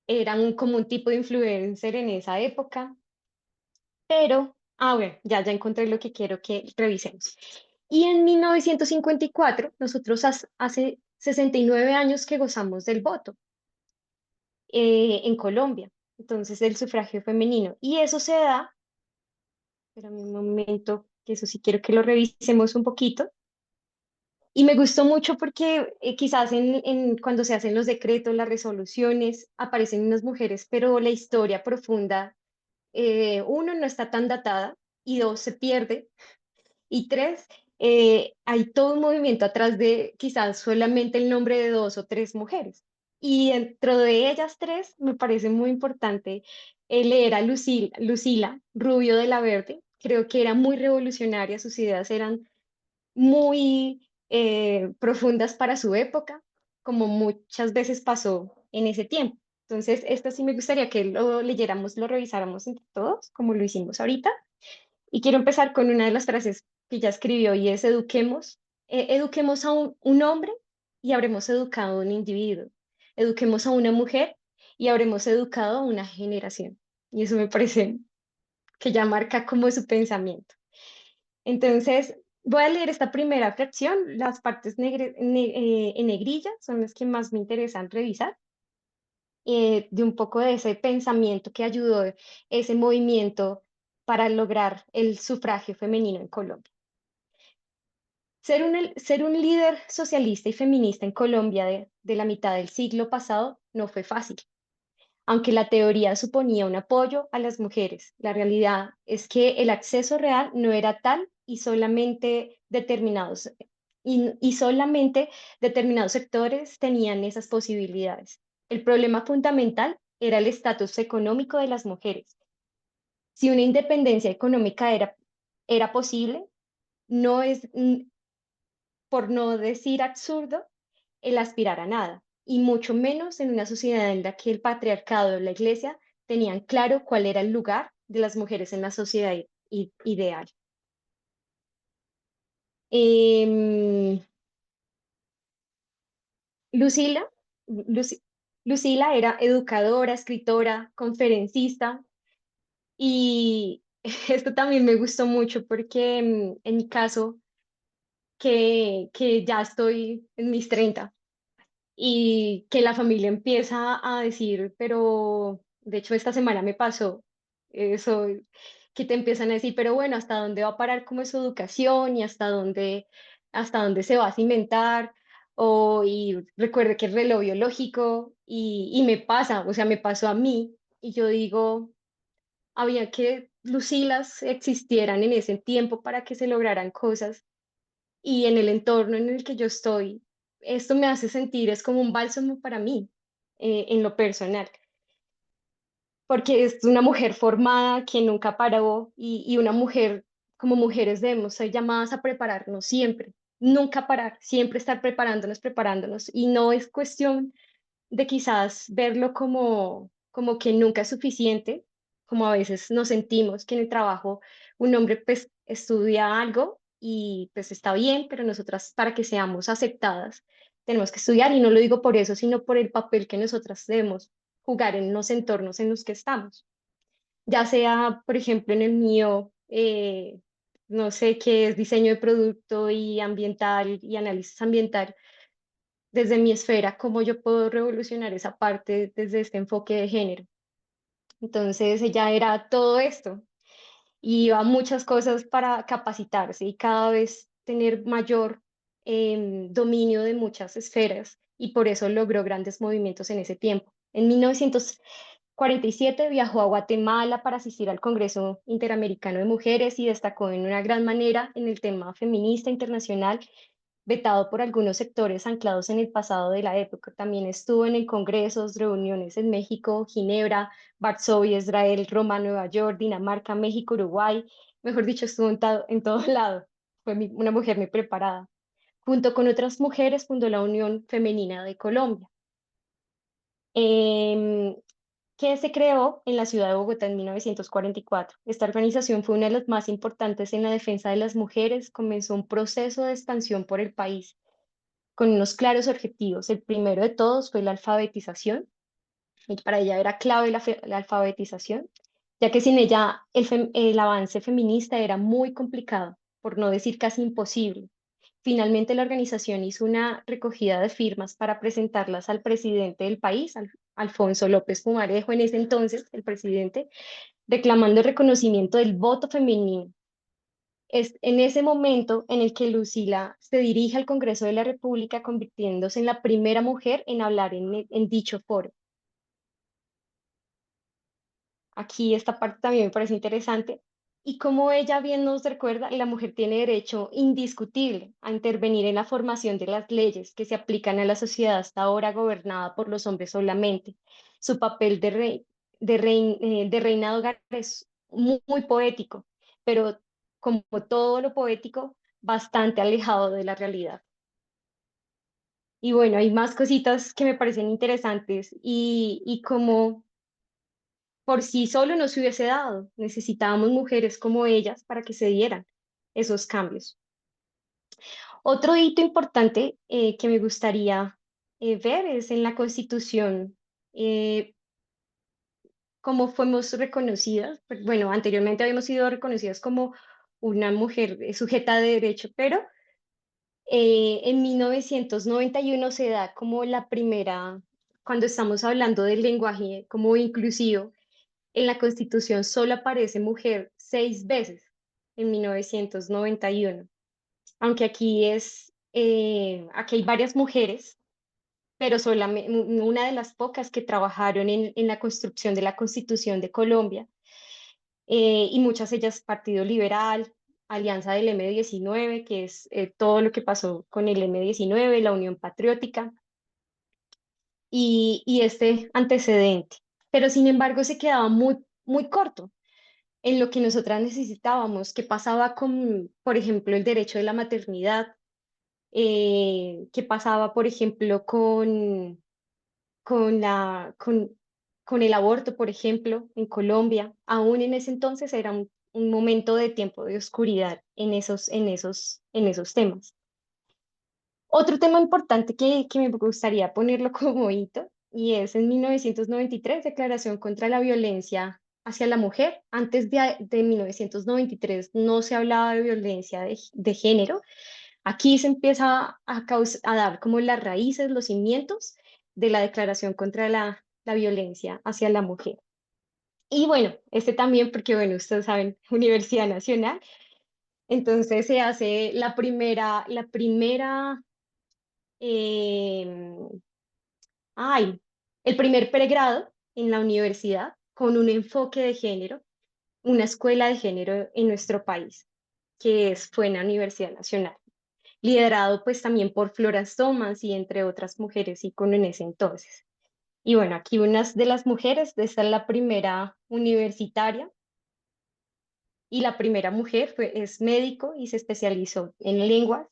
era como un tipo de influencer en esa época, pero, bueno, ya encontré lo que quiero que revisemos. Y en 1954, nosotros hace 69 años que gozamos del voto en Colombia, entonces del sufragio femenino. Y eso se da, espérame un momento, que eso sí quiero que lo revisemos un poquito. Y me gustó mucho porque quizás cuando se hacen los decretos, las resoluciones, aparecen unas mujeres, pero la historia profunda, uno, no está tan datada y dos, se pierde. Y tres, hay todo un movimiento atrás de quizás solamente el nombre de dos o tres mujeres. Y dentro de ellas tres, me parece muy importante leer a Lucila Rubio de la Verde. Creo que era muy revolucionaria, sus ideas eran muy profundas para su época, como muchas veces pasó en ese tiempo. Entonces, esto sí me gustaría que lo leyéramos, lo revisáramos entre todos, como lo hicimos ahorita. Y quiero empezar con una de las frases que ya escribió y es eduquemos a un hombre y habremos educado a un individuo. Eduquemos a una mujer y habremos educado a una generación. Y eso me parece que ya marca como su pensamiento. Entonces, voy a leer esta primera fracción. Las partes en negrilla son las que más me interesan revisar, de un poco de ese pensamiento que ayudó ese movimiento para lograr el sufragio femenino en Colombia. Ser un líder socialista y feminista en Colombia de la mitad del siglo pasado no fue fácil. Aunque la teoría suponía un apoyo a las mujeres, la realidad es que el acceso real no era tal y solamente determinados sectores tenían esas posibilidades. El problema fundamental era el estatus económico de las mujeres. Si una independencia económica era posible, no es, por no decir absurdo, el aspirar a nada, y mucho menos en una sociedad en la que el patriarcado y la iglesia tenían claro cuál era el lugar de las mujeres en la sociedad ideal. Em, Lucila, Luci- Lucila era educadora, escritora, conferencista, y esto también me gustó mucho porque en mi caso, que ya estoy en mis 30 y que la familia empieza a decir, pero de hecho esta semana me pasó eso, que te empiezan a decir, pero bueno, ¿hasta dónde va a parar como es su educación y hasta dónde se va a cimentar? Y recuerde que es reloj biológico y me pasa, o sea, me pasó a mí y yo digo, había que Lucilas existieran en ese tiempo para que se lograran cosas y en el entorno en el que yo estoy, esto me hace sentir, es como un bálsamo para mí, en lo personal, porque es una mujer formada que nunca paró y una mujer, como mujeres debemos ser llamadas a prepararnos siempre, nunca parar, siempre estar preparándonos, preparándonos. Y no es cuestión de quizás verlo como que nunca es suficiente, como a veces nos sentimos que en el trabajo un hombre pues estudia algo y pues está bien, pero nosotras para que seamos aceptadas tenemos que estudiar y no lo digo por eso, sino por el papel que nosotras debemos jugar en los entornos en los que estamos. Ya sea, por ejemplo, en el mío, no sé qué es diseño de producto y ambiental y análisis ambiental desde mi esfera, cómo yo puedo revolucionar esa parte desde este enfoque de género. Entonces ella era todo esto y iba a muchas cosas para capacitarse y cada vez tener mayor dominio de muchas esferas y por eso logró grandes movimientos en ese tiempo. En 1947 viajó a Guatemala para asistir al Congreso Interamericano de Mujeres y destacó en una gran manera en el tema feminista internacional vetado por algunos sectores anclados en el pasado de la época. También estuvo en congresos, reuniones en México, Ginebra, Varsovia, Israel, Roma, Nueva York, Dinamarca, México, Uruguay. Mejor dicho, estuvo en todo lado. Fue una mujer muy preparada. Junto con otras mujeres fundó la Unión Femenina de Colombia. Em, que se creó en la ciudad de Bogotá en 1944. Esta organización fue una de las más importantes en la defensa de las mujeres, comenzó un proceso de expansión por el país con unos claros objetivos. El primero de todos fue la alfabetización, y para ella era clave la alfabetización, ya que sin ella el avance feminista era muy complicado, por no decir casi imposible. Finalmente, la organización hizo una recogida de firmas para presentarlas al presidente del país, Alfonso López Pumarejo, en ese entonces, el presidente, reclamando el reconocimiento del voto femenino. Es en ese momento en el que Lucila se dirige al Congreso de la República, convirtiéndose en la primera mujer en hablar en dicho foro. Aquí esta parte también me parece interesante. Y como ella bien nos recuerda, la mujer tiene derecho indiscutible a intervenir en la formación de las leyes que se aplican a la sociedad hasta ahora gobernada por los hombres solamente. Su papel de reina de hogar es muy poético, pero como todo lo poético, bastante alejado de la realidad. Y bueno, hay más cositas que me parecen interesantes y como por sí solo no se hubiese dado. Necesitábamos mujeres como ellas para que se dieran esos cambios. Otro hito importante que me gustaría ver es en la Constitución, eh, cómo fuimos reconocidas. Bueno, anteriormente habíamos sido reconocidas como una mujer sujeta de derecho, pero en 1991 se da como la primera, cuando estamos hablando del lenguaje como inclusivo, en la Constitución solo aparece mujer 6 veces en 1991, aunque aquí hay varias mujeres, pero solamente una de las pocas que trabajaron en la construcción de la Constitución de Colombia, y muchas ellas Partido Liberal, Alianza del M19, que es todo lo que pasó con el M19, la Unión Patriótica y este antecedente. Pero sin embargo se quedaba muy corto en lo que nosotras necesitábamos. ¿Qué pasaba con, por ejemplo, el derecho de la maternidad? ¿Qué pasaba, por ejemplo, con, la, con el aborto, por ejemplo, en Colombia? Aún en ese entonces era un momento de tiempo de oscuridad en esos temas. Otro tema importante que me gustaría ponerlo como hito, y es en 1993, Declaración contra la Violencia hacia la Mujer. Antes de 1993 no se hablaba de violencia de género. Aquí se empieza a dar como las raíces, los cimientos de la Declaración contra la Violencia hacia la Mujer. Y bueno, este también porque, bueno, ustedes saben, Universidad Nacional, entonces se hace eh, el primer pregrado en la universidad con un enfoque de género, una escuela de género en nuestro país, fue en la Universidad Nacional, liderado pues también por Florence Thomas y entre otras mujeres ícono en ese entonces. Y bueno, aquí unas de las mujeres, esta es la primera universitaria y la primera mujer es médico y se especializó en lenguas.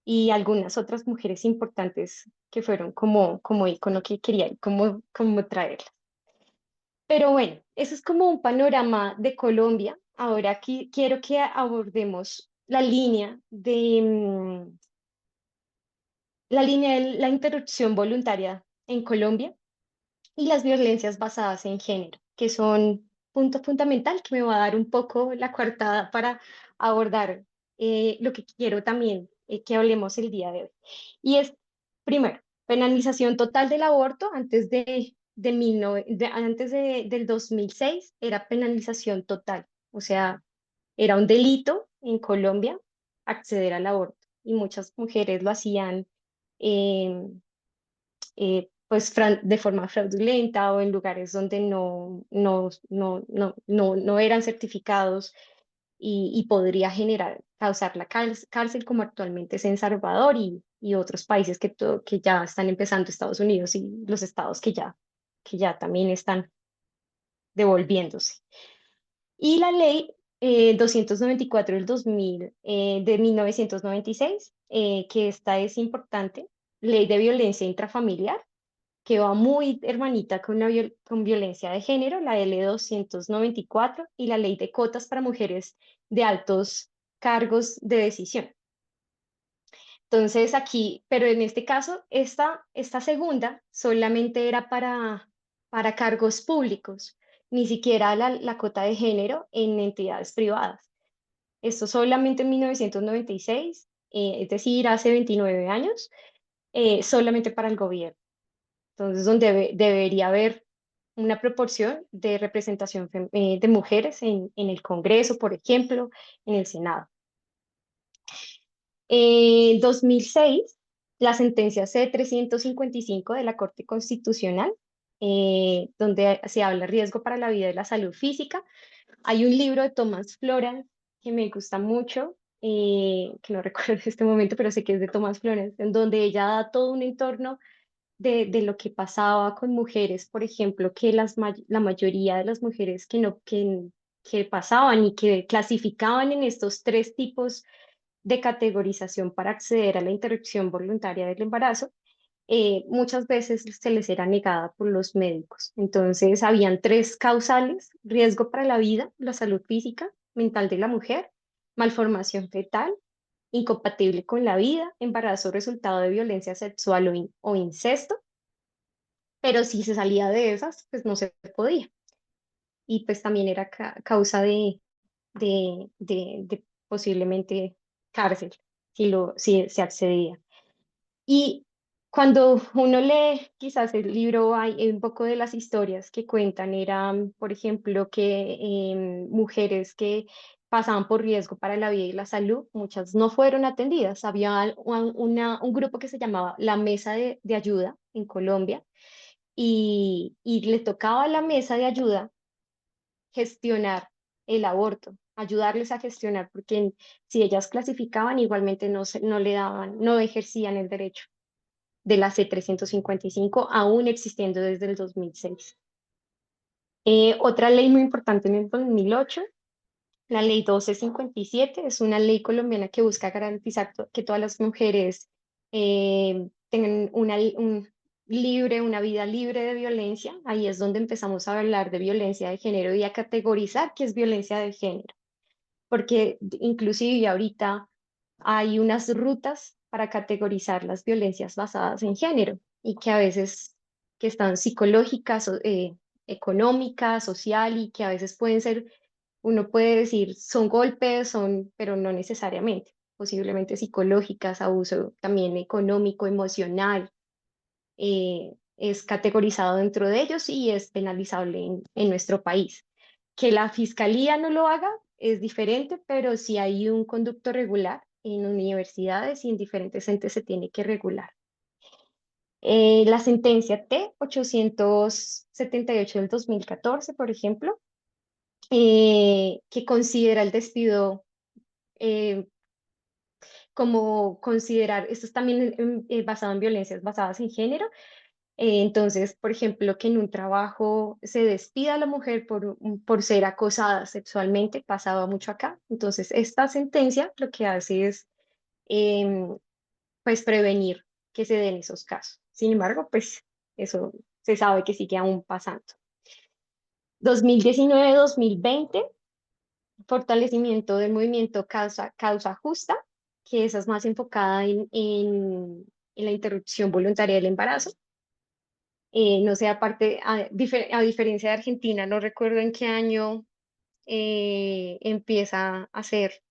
y algunas otras mujeres importantes que fueron como ícono que quería como traerlas. Pero bueno, eso es como un panorama de Colombia. Ahora aquí quiero que abordemos la línea de la interrupción voluntaria en Colombia y las violencias basadas en género, que son punto fundamental que me va a dar un poco la coartada para abordar lo que quiero también que hablemos el día de hoy. Y es, primero, penalización total del aborto del 2006 era penalización total, o sea, era un delito en Colombia acceder al aborto y muchas mujeres lo hacían em, pues de forma fraudulenta o en lugares donde no eran certificados y podría causar la cárcel como actualmente es en Salvador y otros países que ya están empezando, Estados Unidos y los estados que ya también están devolviéndose. Y la ley 294 del 2000, de 1996, que esta es importante, ley de violencia intrafamiliar, que va muy hermanita con violencia de género, la L 294 y la ley de cotas para mujeres de altos cargos de decisión. Entonces aquí, pero en este caso, esta segunda solamente era para cargos públicos, ni siquiera la cota de género en entidades privadas. Esto solamente en 1996, es decir, hace 29 años, solamente para el gobierno. Entonces, donde debería haber una proporción de representación de mujeres en el Congreso, por ejemplo, en el Senado. En 2006, la sentencia C-355 de la Corte Constitucional, donde se habla de riesgo para la vida y la salud física. Hay un libro de Tomás Florence que me gusta mucho, que no recuerdo en este momento, pero sé que es de Tomás Florence, en donde ella da todo un entorno de lo que pasaba con mujeres, por ejemplo, que la mayoría de las mujeres que pasaban y que clasificaban en estos tres tipos de categorización para acceder a la interrupción voluntaria del embarazo, muchas veces se les era negada por los médicos. Entonces, habían tres causales: riesgo para la vida, la salud física, mental de la mujer, malformación fetal, incompatible con la vida, embarazo resultado de violencia sexual o incesto, pero si se salía de esas, pues no se podía. Y pues también era causa de posiblemente cárcel, si se accedía. Y cuando uno lee quizás el libro, hay un poco de las historias que cuentan, eran, por ejemplo, que mujeres que pasaban por riesgo para la vida y la salud, muchas no fueron atendidas. Había un grupo que se llamaba la Mesa de Ayuda en Colombia y le tocaba a la Mesa de Ayuda gestionar el aborto, ayudarles a gestionar, porque si ellas clasificaban, igualmente no le daban, no ejercían el derecho de la C-355, aún existiendo desde el 2006. Otra ley muy importante en el 2008, la ley 1257, es una ley colombiana que busca garantizar que todas las mujeres tengan una vida libre de violencia. Ahí es donde empezamos a hablar de violencia de género y a categorizar qué es violencia de género, porque inclusive ahorita hay unas rutas para categorizar las violencias basadas en género y que a veces que están psicológicas, económicas, social y que a veces pueden ser, uno puede decir son golpes, pero no necesariamente, posiblemente psicológicas, abuso también económico, emocional, es categorizado dentro de ellos y es penalizable en nuestro país. Que la fiscalía no lo haga es diferente, pero si hay un conducto regular en universidades y en diferentes entes se tiene que regular. La sentencia T-878 del 2014, por ejemplo, que considera el despido eh, como considerar, esto es también basado en violencias basadas en género. Entonces, por ejemplo, que en un trabajo se despida a la mujer por ser acosada sexualmente, pasaba mucho acá. Entonces, esta sentencia lo que hace es pues prevenir que se den esos casos. Sin embargo, pues eso se sabe que sigue aún pasando. 2019-2020, fortalecimiento del movimiento causa justa, que esa es más enfocada en la interrupción voluntaria del embarazo. No sé, aparte, a diferencia de Argentina, no recuerdo en qué año empieza a ser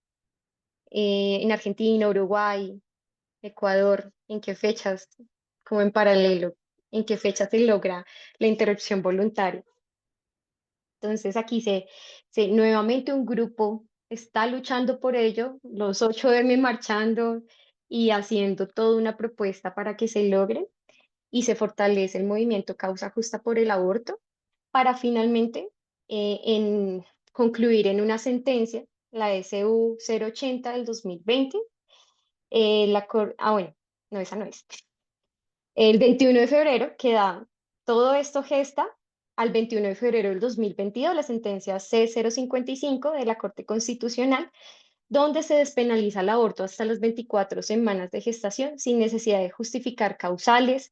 en Argentina, Uruguay, Ecuador, en qué fechas, como en paralelo, en qué fechas se logra la interrupción voluntaria. Entonces aquí nuevamente un grupo está luchando por ello, los 8M marchando y haciendo toda una propuesta para que se logre y se fortalece el movimiento Causa Justa por el aborto para finalmente concluir en una sentencia, la SU 080 del 2020. Bueno, no, esa no es. El 21 de febrero queda, todo esto gesta al 21 de febrero del 2022 la sentencia C055 de la Corte Constitucional, donde se despenaliza el aborto hasta las 24 semanas de gestación sin necesidad de justificar causales.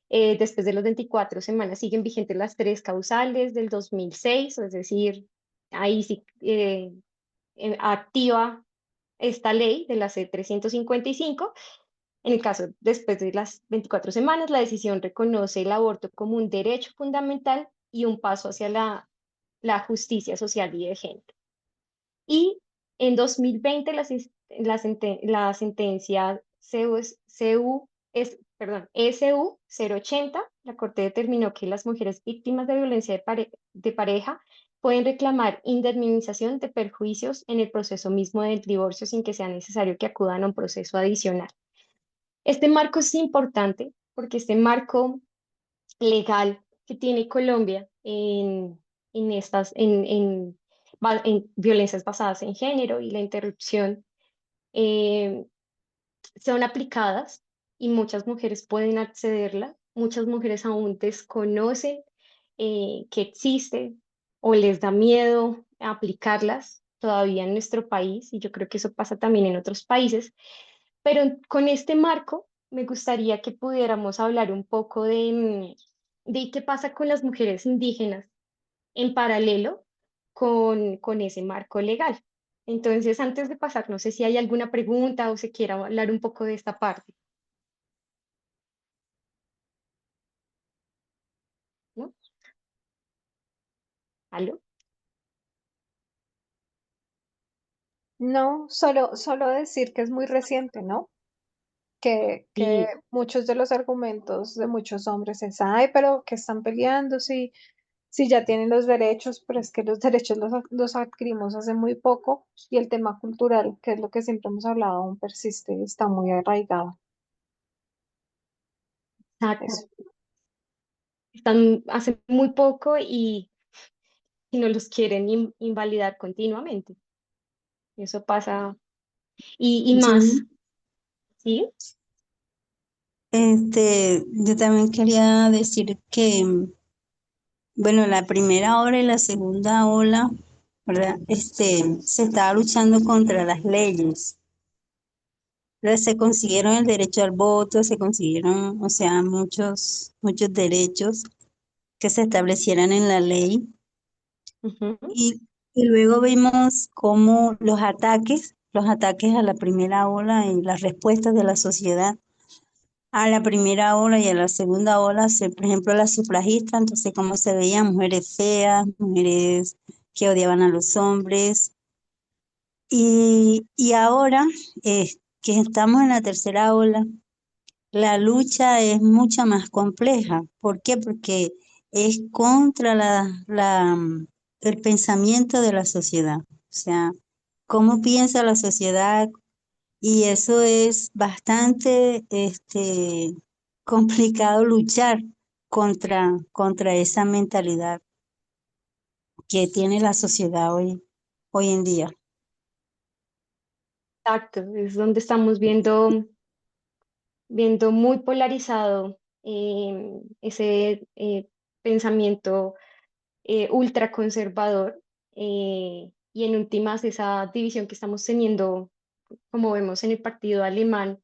Después de las 24 semanas siguen vigentes las tres causales del 2006, es decir, ahí sí activa esta ley de la C355. En el caso, después de las 24 semanas, la decisión reconoce el aborto como un derecho fundamental y un paso hacia la justicia social y de género. Y en 2020, la sentencia SU 080, la Corte determinó que las mujeres víctimas de violencia de pareja pueden reclamar indemnización de perjuicios en el proceso mismo del divorcio sin que sea necesario que acudan a un proceso adicional. Este marco es importante porque este marco legal que tiene Colombia en violencias basadas en género y la interrupción eh, son aplicadas y muchas mujeres pueden accederla. Muchas mujeres aún desconocen que existe o les da miedo aplicarlas todavía en nuestro país y yo creo que eso pasa también en otros países. Pero con este marco me gustaría que pudiéramos hablar un poco de qué pasa con las mujeres indígenas en paralelo con ese marco legal. Entonces, antes de pasar, no sé si hay alguna pregunta o se quiera hablar un poco de esta parte, ¿no? ¿Aló? No, solo decir que es muy reciente, ¿no? Que Sí, muchos de los argumentos de muchos hombres es, ay, pero que están peleando si ya tienen los derechos, pero es que los derechos los adquirimos hace muy poco y el tema cultural, que es lo que siempre hemos hablado, aún persiste y está muy arraigado. exacto. Eso. Están hace muy poco y no los quieren invalidar continuamente. Eso pasa. Y Sí, más, ¿sí? yo también quería decir que, bueno, la primera ola y la segunda ola, ¿verdad? Se estaba luchando contra las leyes. ¿Verdad? Se consiguieron el derecho al voto, se consiguieron, o sea, muchos derechos que se establecieran en la ley. Ujú. Y, y luego vimos cómo los ataques a la primera ola y las respuestas de la sociedad a la primera ola y a la segunda ola, por ejemplo, las sufragistas, entonces cómo se veían mujeres feas, mujeres que odiaban a los hombres. Y ahora que estamos en la tercera ola, la lucha es mucho más compleja. ¿Por qué? Porque es contra el pensamiento de la sociedad. O sea, cómo piensa la sociedad, y eso es bastante complicado luchar contra esa mentalidad que tiene la sociedad hoy en día. Exacto, es donde estamos viendo muy polarizado ese pensamiento ultraconservador y en últimas esa división que estamos teniendo, como vemos en el partido alemán,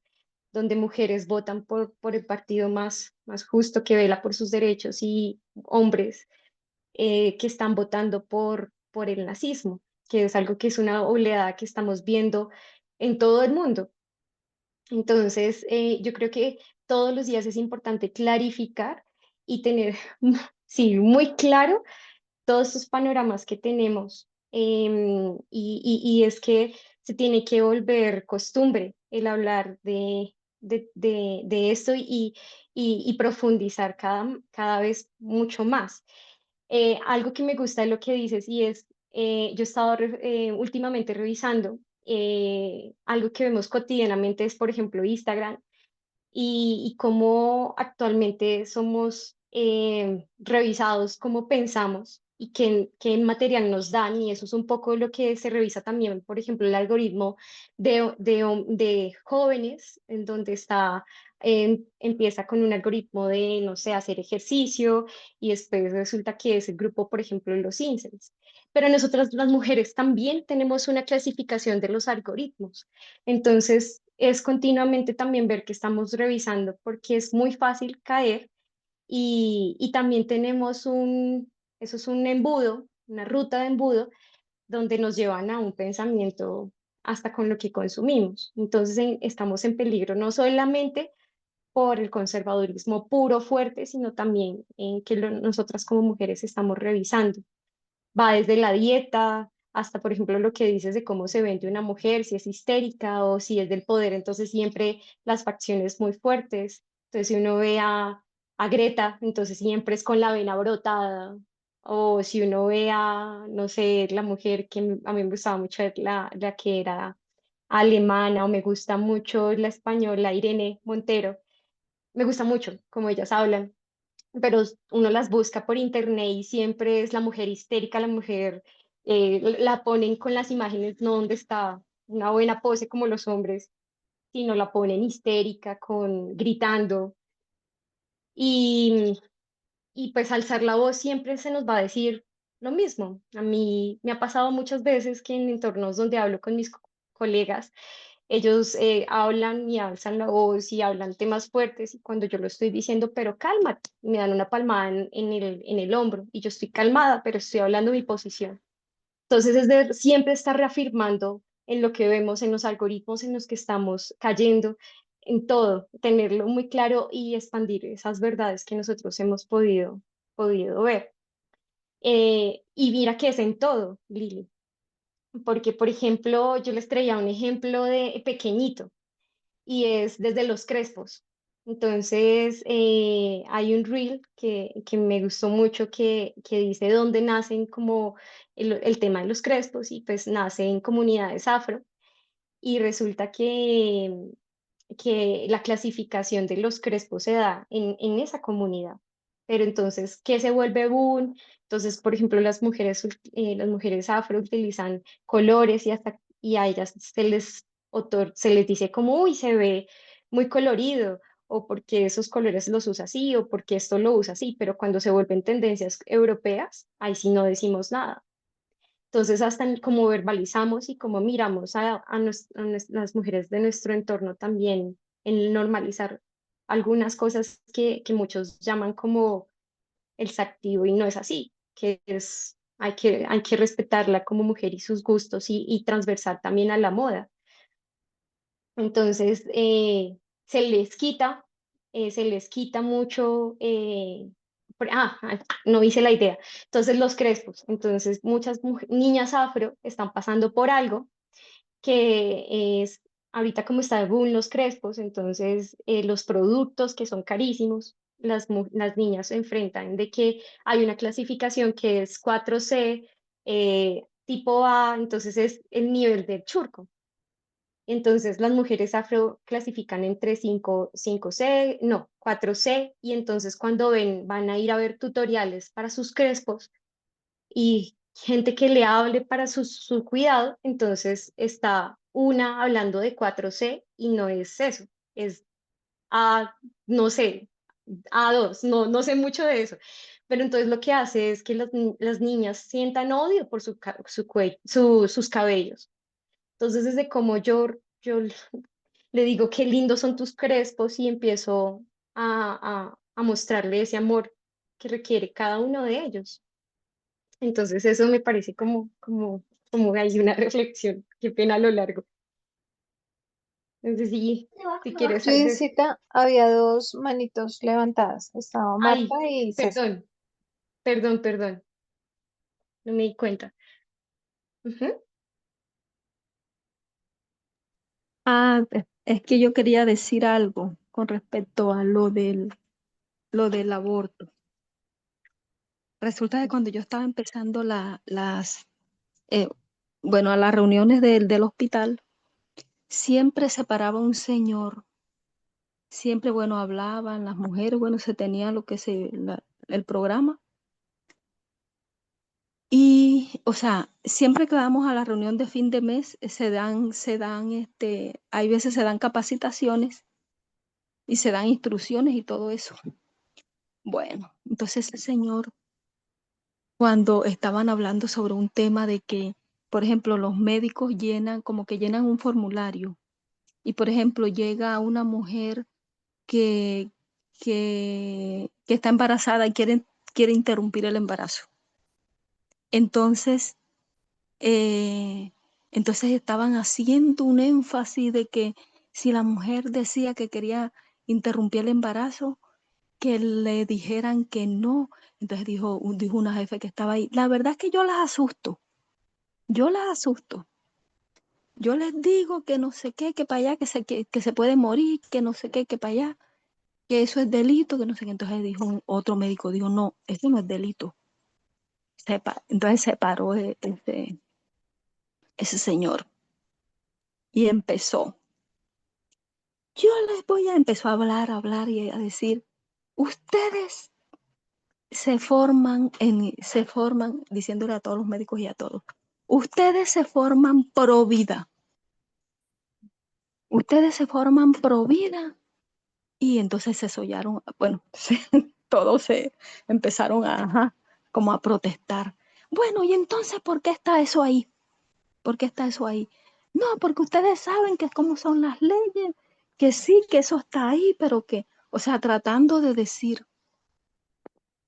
donde mujeres votan por el partido más justo que vela por sus derechos y hombres que están votando por el nazismo, que es algo que es una oleada que estamos viendo en todo el mundo. Entonces, yo creo que todos los días es importante clarificar y tener, sí, muy claro todos estos panoramas que tenemos. Y es que se tiene que volver costumbre el hablar de esto y profundizar cada vez mucho más. Algo que me gusta de lo que dices y es, yo he estado últimamente revisando, algo que vemos cotidianamente es, por ejemplo, Instagram y cómo actualmente somos revisados, cómo pensamos y qué material nos dan, y eso es un poco lo que se revisa también, por ejemplo, el algoritmo de jóvenes, en donde está, empieza con un algoritmo de, no sé, hacer ejercicio, y después resulta que es el grupo, por ejemplo, de los incels. Pero nosotras las mujeres también tenemos una clasificación de los algoritmos. Entonces, es continuamente también ver que estamos revisando porque es muy fácil caer y también tenemos eso es un embudo, una ruta de embudo donde nos llevan a un pensamiento hasta con lo que consumimos. Entonces, estamos en peligro no solamente por el conservadurismo puro, fuerte, sino también en que nosotras como mujeres estamos revisando. Va desde la dieta hasta, por ejemplo, lo que dices de cómo se vende una mujer, si es histérica o si es del poder, entonces siempre las facciones muy fuertes. Entonces, si uno ve a Greta, entonces siempre es con la vena brotada. O si uno ve a, no sé, la mujer que a mí me gustaba mucho, la que era alemana, o me gusta mucho la española Irene Montero, me gusta mucho cómo ellas hablan, pero uno las busca por internet y siempre es la mujer histérica, la mujer, la ponen con las imágenes, no donde está una buena pose como los hombres, sino la ponen histérica, gritando. Y, y pues alzar la voz siempre se nos va a decir lo mismo. A mí me ha pasado muchas veces que en entornos donde hablo con mis colegas, ellos hablan y alzan la voz y hablan temas fuertes y cuando yo lo estoy diciendo, pero cálmate, me dan una palmada en el hombro y yo estoy calmada, pero estoy hablando mi posición. Entonces es de siempre estar reafirmando en lo que vemos, en los algoritmos en los que estamos cayendo, en todo, tenerlo muy claro y expandir esas verdades que nosotros hemos podido ver. Y mira que es en todo, Lili, porque por ejemplo, yo les traía un ejemplo de pequeñito y es desde los crespos. Entonces, hay un reel que me gustó mucho que dice dónde nacen como el tema de los crespos y pues nace en comunidades afro y resulta que la clasificación de los crespos se da en esa comunidad. Pero entonces, ¿qué se vuelve boom? Entonces, por ejemplo, las mujeres afro utilizan colores y a ellas se les dice como, uy, se ve muy colorido, o porque esos colores los usa así, o porque esto lo usa así, pero cuando se vuelven tendencias europeas, ahí sí no decimos nada. Entonces, hasta en cómo verbalizamos y cómo miramos las mujeres de nuestro entorno también, en normalizar algunas cosas que muchos llaman como el sactivo y no es así, que es, hay que respetarla como mujer y sus gustos y transversal también a la moda. Entonces, se les quita, se les quita mucho, no hice la idea. Entonces, los crespos. Entonces, muchas niñas afro están pasando por algo que es, ahorita como está el boom los crespos, entonces los productos que son carísimos, las niñas se enfrentan de que hay una clasificación que es 4C, tipo A, entonces es el nivel del churco. Entonces las mujeres afro clasifican entre 5C, no, 4C, y entonces cuando van a ir a ver tutoriales para sus crespos y gente que le hable para su cuidado, entonces está una hablando de 4C y no es eso, es A, no sé, A2, no sé mucho de eso. Pero entonces lo que hace es que las niñas sientan odio por sus cabellos. Entonces, desde como yo le digo qué lindos son tus crespos y empiezo a mostrarle ese amor que requiere cada uno de ellos. Entonces eso me parece como hay una reflexión, qué pena a lo largo. Entonces sí, si quieres hacer... Judicita, había dos manitos levantadas. Estaba Marta Ay, y César. perdón, no me di cuenta. Ujú. Es que yo quería decir algo con respecto a lo del aborto. Resulta que cuando yo estaba empezando eh, bueno, a las reuniones del hospital, siempre se paraba un señor, siempre, bueno, hablaban las mujeres, bueno, se tenía el programa. Y, o sea, siempre que vamos a la reunión de fin de mes, hay veces se dan capacitaciones y se dan instrucciones y todo eso. Bueno, entonces el señor, cuando estaban hablando sobre un tema de que, por ejemplo, los médicos como que llenan un formulario y, por ejemplo, llega una mujer que, que está embarazada y quiere interrumpir el embarazo. Entonces, eh, entonces estaban haciendo un énfasis de que si la mujer decía que quería interrumpir el embarazo, que le dijeran que no. Entonces dijo una jefe que estaba ahí, la verdad es que yo las asusto, yo las asusto. Yo les digo que no sé qué, que para allá, que se puede morir, que no sé qué, que para allá, que eso es delito, que no sé qué. Entonces dijo otro médico, dijo, no, eso no es delito. Entonces se paró ese señor y empezó a hablar y a decir, ustedes se forman, diciéndole a todos los médicos y a todos, ustedes se forman pro vida, ustedes se forman pro vida. Y entonces se sollaron, bueno, todos se empezaron como a protestar. Bueno, y entonces, ¿por qué está eso ahí? ¿Por qué está eso ahí? No, porque ustedes saben que cómo son las leyes, que sí, que eso está ahí, pero que, o sea, tratando de decir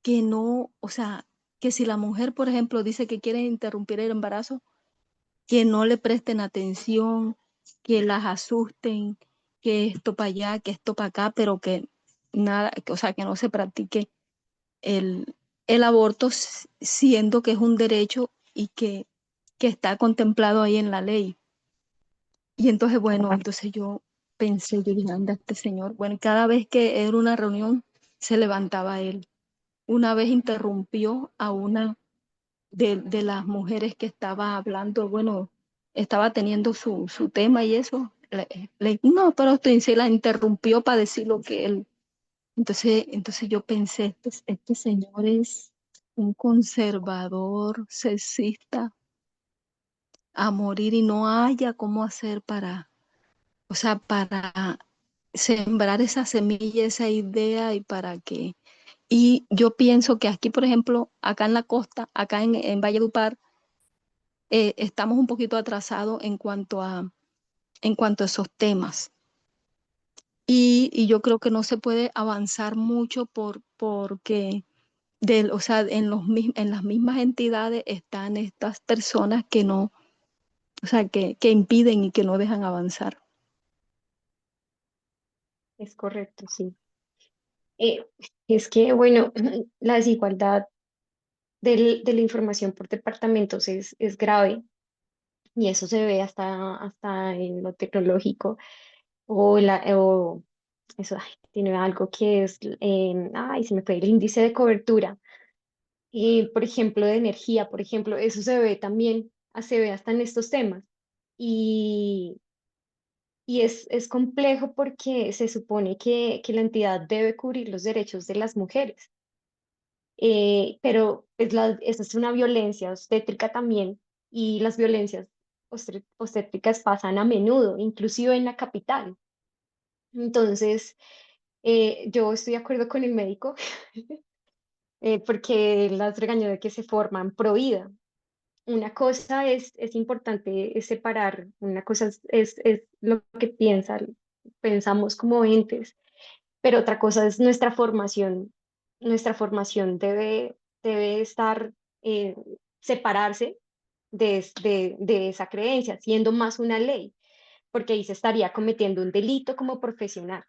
que no, o sea, que si la mujer, por ejemplo, dice que quiere interrumpir el embarazo, que no le presten atención, que las asusten, que esto para allá, que esto para acá, pero que nada, o sea, que no se practique el, el aborto siendo que es un derecho y que está contemplado ahí en la ley. Y entonces, bueno, entonces yo pensé, yo dije, anda, este señor, bueno, cada vez que era una reunión, se levantaba él. Una vez interrumpió a una de las mujeres que estaba hablando, bueno, estaba teniendo su tema y eso. No, pero se la interrumpió para decir lo que él. Entonces yo pensé, este señor es un conservador, sexista, a morir y no haya cómo hacer o sea, para sembrar esa semilla, esa idea y para que... Y yo pienso que aquí, por ejemplo, acá en la costa, acá en Valledupar, estamos un poquito atrasados en cuanto a esos temas. Y yo creo que no se puede avanzar mucho porque o sea, en las mismas entidades están estas personas que no, o sea, que impiden y que no dejan avanzar. Es correcto, sí. Eh, es que, bueno, la desigualdad de la información por departamentos es grave y eso se ve hasta en lo tecnológico o eso tiene algo que es, se me fue el índice de cobertura, por ejemplo, de energía, por ejemplo, eso se ve también, se ve hasta en estos temas. Y, y es complejo porque se supone que la entidad debe cubrir los derechos de las mujeres, pero esa es una violencia obstétrica también y las violencias obstétricas pasan a menudo, inclusive en la capital. Entonces, yo estoy de acuerdo con el médico porque las regañó de que se forman pro vida. Una cosa es importante es separar, una cosa es lo que piensa pensamos como entes, pero otra cosa es nuestra formación debe estar, eh, separarse de esa creencia, siendo más una ley, porque ahí se estaría cometiendo un delito como profesional.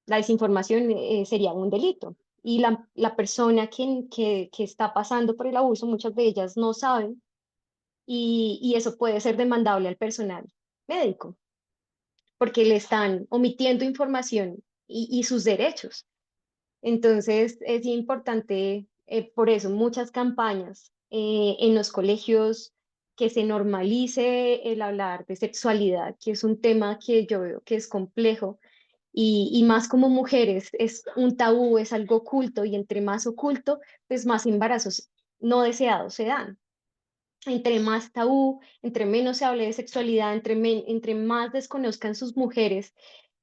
La desinformación sería un delito. Y la persona que está pasando por el abuso, muchas de ellas no saben, y eso puede ser demandable al personal médico, porque le están omitiendo información y sus derechos. Entonces, es importante, por eso, muchas campañas en los colegios, que se normalice el hablar de sexualidad, que es un tema que yo veo que es complejo y más como mujeres es un tabú, es algo oculto y entre más oculto, pues más embarazos no deseados se dan. Entre más tabú, entre menos se hable de sexualidad, entre más desconozcan sus mujeres,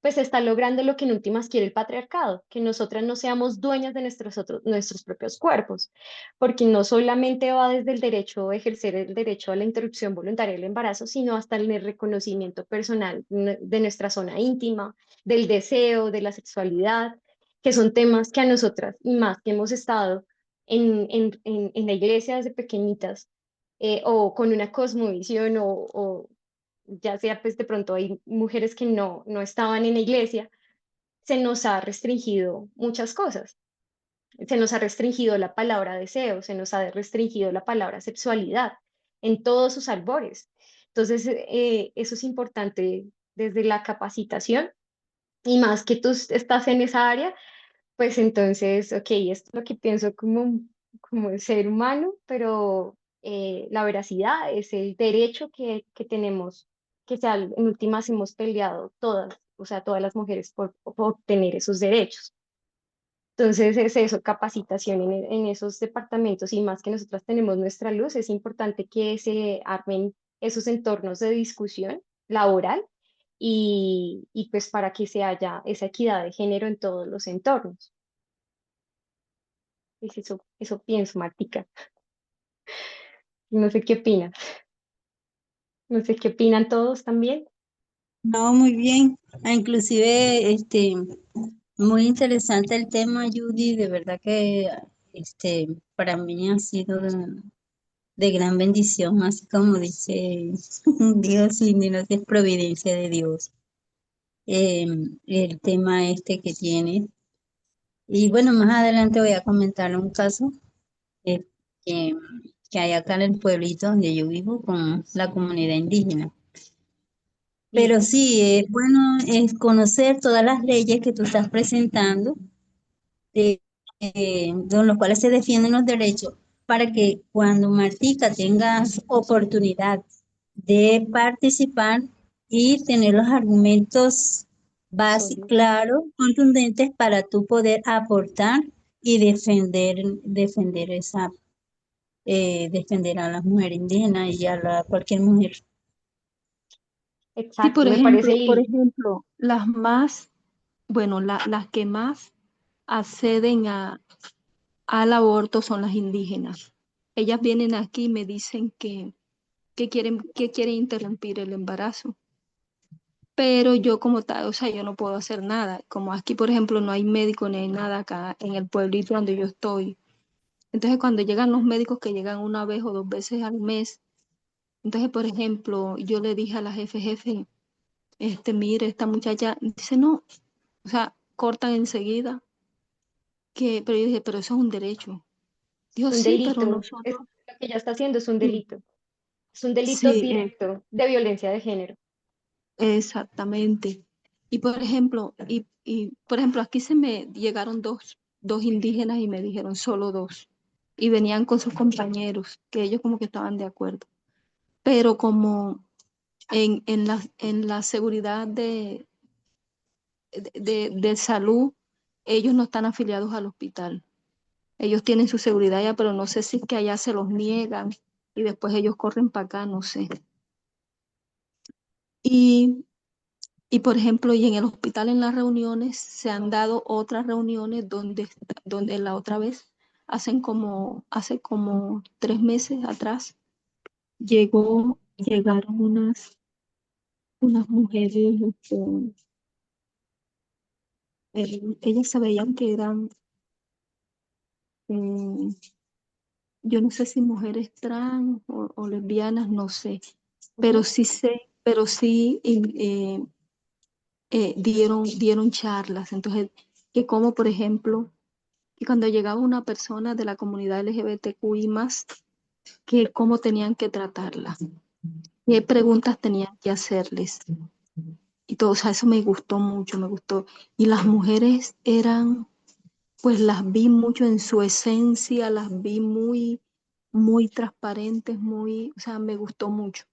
pues se está logrando lo que en últimas quiere el patriarcado, que nosotras no seamos dueñas de nuestros propios cuerpos, porque no solamente va desde el derecho a ejercer el derecho a la interrupción voluntaria del embarazo, sino hasta el reconocimiento personal de nuestra zona íntima, del deseo, de la sexualidad, que son temas que a nosotras, y más que hemos estado en la iglesia desde pequeñitas, o con una cosmovisión, o ya sea pues de pronto hay mujeres que no estaban en la iglesia, se nos ha restringido muchas cosas. Se nos ha restringido la palabra deseo, se nos ha restringido la palabra sexualidad en todos sus albores. Entonces, eso es importante desde la capacitación, y más que tú estás en esa área, pues entonces, ok, esto es lo que pienso como el ser humano, pero la veracidad es el derecho que tenemos, que sea, en últimas hemos peleado todas, o sea, todas las mujeres por obtener esos derechos. Entonces es eso, capacitación en esos departamentos, y más que nosotras tenemos nuestra luz, es importante que se armen esos entornos de discusión laboral, y pues para que se haya esa equidad de género en todos los entornos. Es eso pienso, Martica. No sé qué opinas. No sé qué opinan todos también. No, muy bien. Inclusive, muy interesante el tema, Judy. De verdad que, para mí ha sido de gran bendición, así como dice Dios, y no es providencia de Dios. El tema que tiene. Y bueno, más adelante voy a comentar un caso eh, que, que hay acá en el pueblito donde yo vivo con la comunidad indígena. Pero Listo. sí, es bueno conocer todas las leyes que tú estás presentando, con los cuales se defienden los derechos, para que cuando Martica tengas oportunidad de participar y tener los argumentos básicos, Sólido. claros, contundentes, para tú poder aportar y defender a las mujeres indígenas y a cualquier mujer. Sí, Exacto, me parece por Lili. ejemplo, las más, bueno, las que más acceden al aborto son las indígenas. Ellas vienen aquí y me dicen que quieren interrumpir el embarazo. Pero yo como tal, o sea, yo no puedo hacer nada. Como aquí, por ejemplo, no hay médico ni hay nada acá en el pueblito donde yo estoy. Entonces, cuando llegan los médicos, que llegan una vez o dos veces al mes, entonces, por ejemplo, yo le dije a la jefe, mire, esta muchacha dice no, o sea, cortan enseguida, pero yo dije, pero eso es un derecho. Dijo, Es un sí, pero delito. nosotros, Lo que ella está haciendo es un sí, delito. Es un delito sí, directo de violencia de género. exactamente. Y por ejemplo, aquí se me llegaron dos indígenas y me dijeron solo dos. Y venían con sus compañeros, que ellos como que estaban de acuerdo. Pero como en la seguridad de salud, ellos no están afiliados al hospital. Ellos tienen su seguridad allá, pero no sé si es que allá se los niegan y después ellos corren para acá, no sé. Y, y por ejemplo, y en el hospital en las reuniones se han dado otras reuniones donde la otra vez, hace como 3 meses atrás, llegaron unas mujeres, ellas se veían que eran, eh, yo no sé si mujeres trans o lesbianas, no sé, pero Ujú. sí sé, pero sí dieron charlas. Entonces, que como por ejemplo, que cuando llegaba una persona de la comunidad LGBTQI más, que cómo tenían que tratarla, qué preguntas tenían que hacerles. Y todo, o sea, eso me gustó mucho, me gustó. Y las mujeres eran, pues las vi mucho en su esencia, las vi muy transparentes, o sea, me gustó mucho.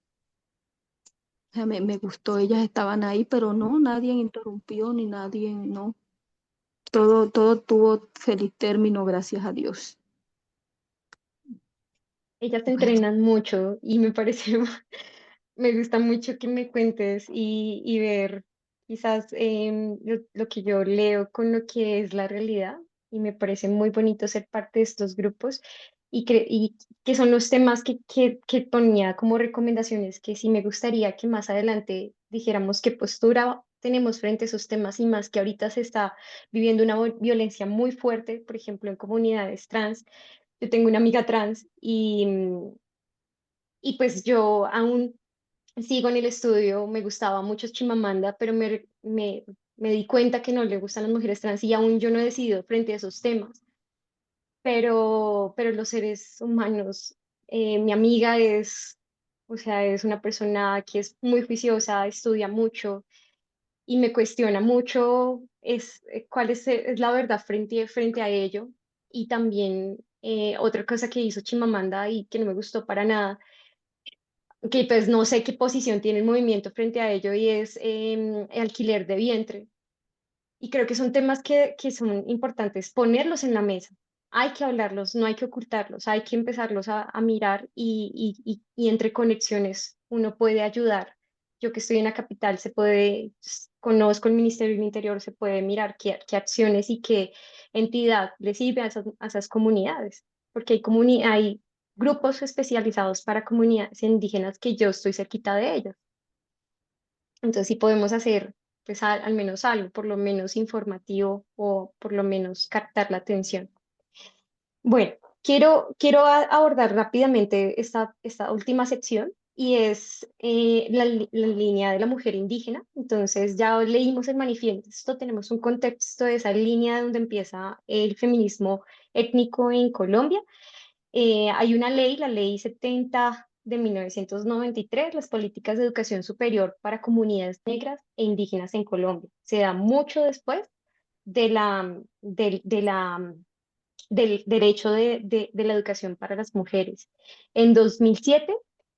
O sea, me gustó, ellas estaban ahí, pero no, nadie interrumpió, ni nadie, no. Todo tuvo feliz término, gracias a Dios. Ellas Bueno, entrenan mucho y me parece, me gusta mucho que me cuentes y ver quizás lo que yo leo con lo que es la realidad y me parece muy bonito ser parte de estos grupos y que son los temas que ponía como recomendaciones que sí me gustaría que más adelante dijéramos qué postura tenemos frente a esos temas y más que ahorita se está viviendo una violencia muy fuerte, por ejemplo, en comunidades trans. Yo tengo una amiga trans y pues yo aún sigo en el estudio, me gustaba mucho Chimamanda, pero me di cuenta que no le gustan las mujeres trans y aún yo no he decidido frente a esos temas. Pero los seres humanos, mi amiga es, o sea, es una persona que es muy juiciosa, estudia mucho y me cuestiona mucho cuál es la verdad frente a ello. Y también otra cosa que hizo Chimamanda y que no me gustó para nada, que pues no sé qué posición tiene el movimiento frente a ello y es el alquiler de vientre. Y creo que son temas que son importantes ponerlos en la mesa. Hay que hablarlos, no hay que ocultarlos, hay que empezarlos a mirar y entre conexiones uno puede ayudar. Yo que estoy en la capital, conozco el Ministerio del Interior, se puede mirar qué acciones y qué entidad le sirve a esas comunidades, porque hay grupos especializados para comunidades indígenas que yo estoy cerquita de ellos. Entonces, sí podemos hacer, pues, al menos algo, por lo menos informativo o por lo menos captar la atención. Bueno, quiero abordar rápidamente esta última sección y es la línea de la mujer indígena. Entonces, ya leímos el manifiesto, tenemos un contexto de esa línea donde empieza el feminismo étnico en Colombia. Hay una ley, la Ley 70 de 1993, las políticas de educación superior para comunidades negras e indígenas en Colombia. Se da mucho después de del derecho de la educación para las mujeres. En 2007,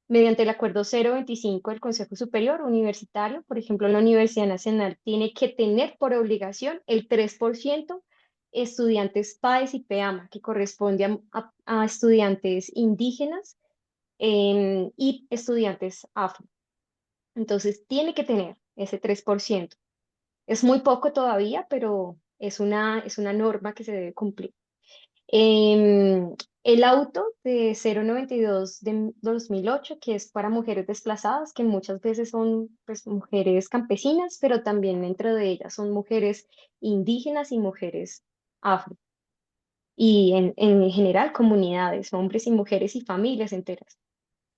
mediante el Acuerdo 025 del Consejo Superior Universitario, por ejemplo, la Universidad Nacional tiene que tener por obligación el 3% estudiantes PAES y PEAMA, que corresponde a estudiantes indígenas y estudiantes afro. Entonces, tiene que tener ese 3%. Es muy poco todavía, pero es una norma que se debe cumplir. Em, el auto de 092 de 2008, que es para mujeres desplazadas, que muchas veces son pues, mujeres campesinas, pero también dentro de ellas son mujeres indígenas y mujeres afro. Y en general comunidades, hombres y mujeres y familias enteras.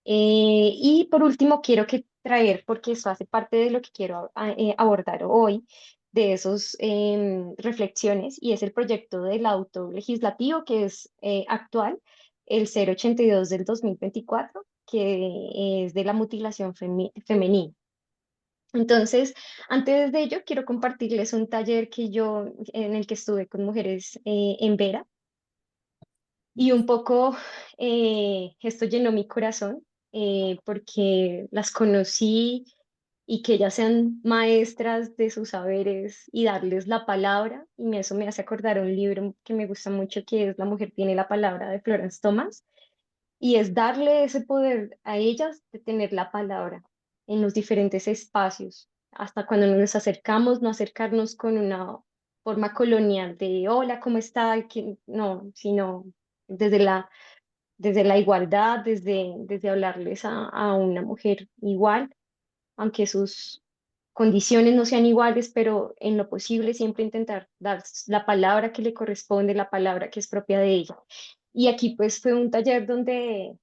Y por último, quiero traer, porque esto hace parte de lo que quiero abordar hoy, de esos reflexiones, y es el proyecto del auto legislativo que es actual, el 082 del 2024 que es de la mutilación femenina. Entonces, antes de ello, quiero compartirles un taller en el que estuve con mujeres en Vera y un poco esto llenó mi corazón porque las conocí y que ellas sean maestras de sus saberes y darles la palabra. Y eso me hace acordar un libro que me gusta mucho, que es La mujer tiene la palabra de Florence Thomas. Y es darle ese poder a ellas de tener la palabra en los diferentes espacios. Hasta cuando nos acercamos, no acercarnos con una forma colonial de hola, ¿cómo está? No, sino desde la igualdad, desde hablarles a una mujer igual, aunque condiciones no sean iguales, pero en lo posible siempre intentar dar la palabra que le corresponde, la palabra que es propia de ella. Y aquí pues fue un taller donde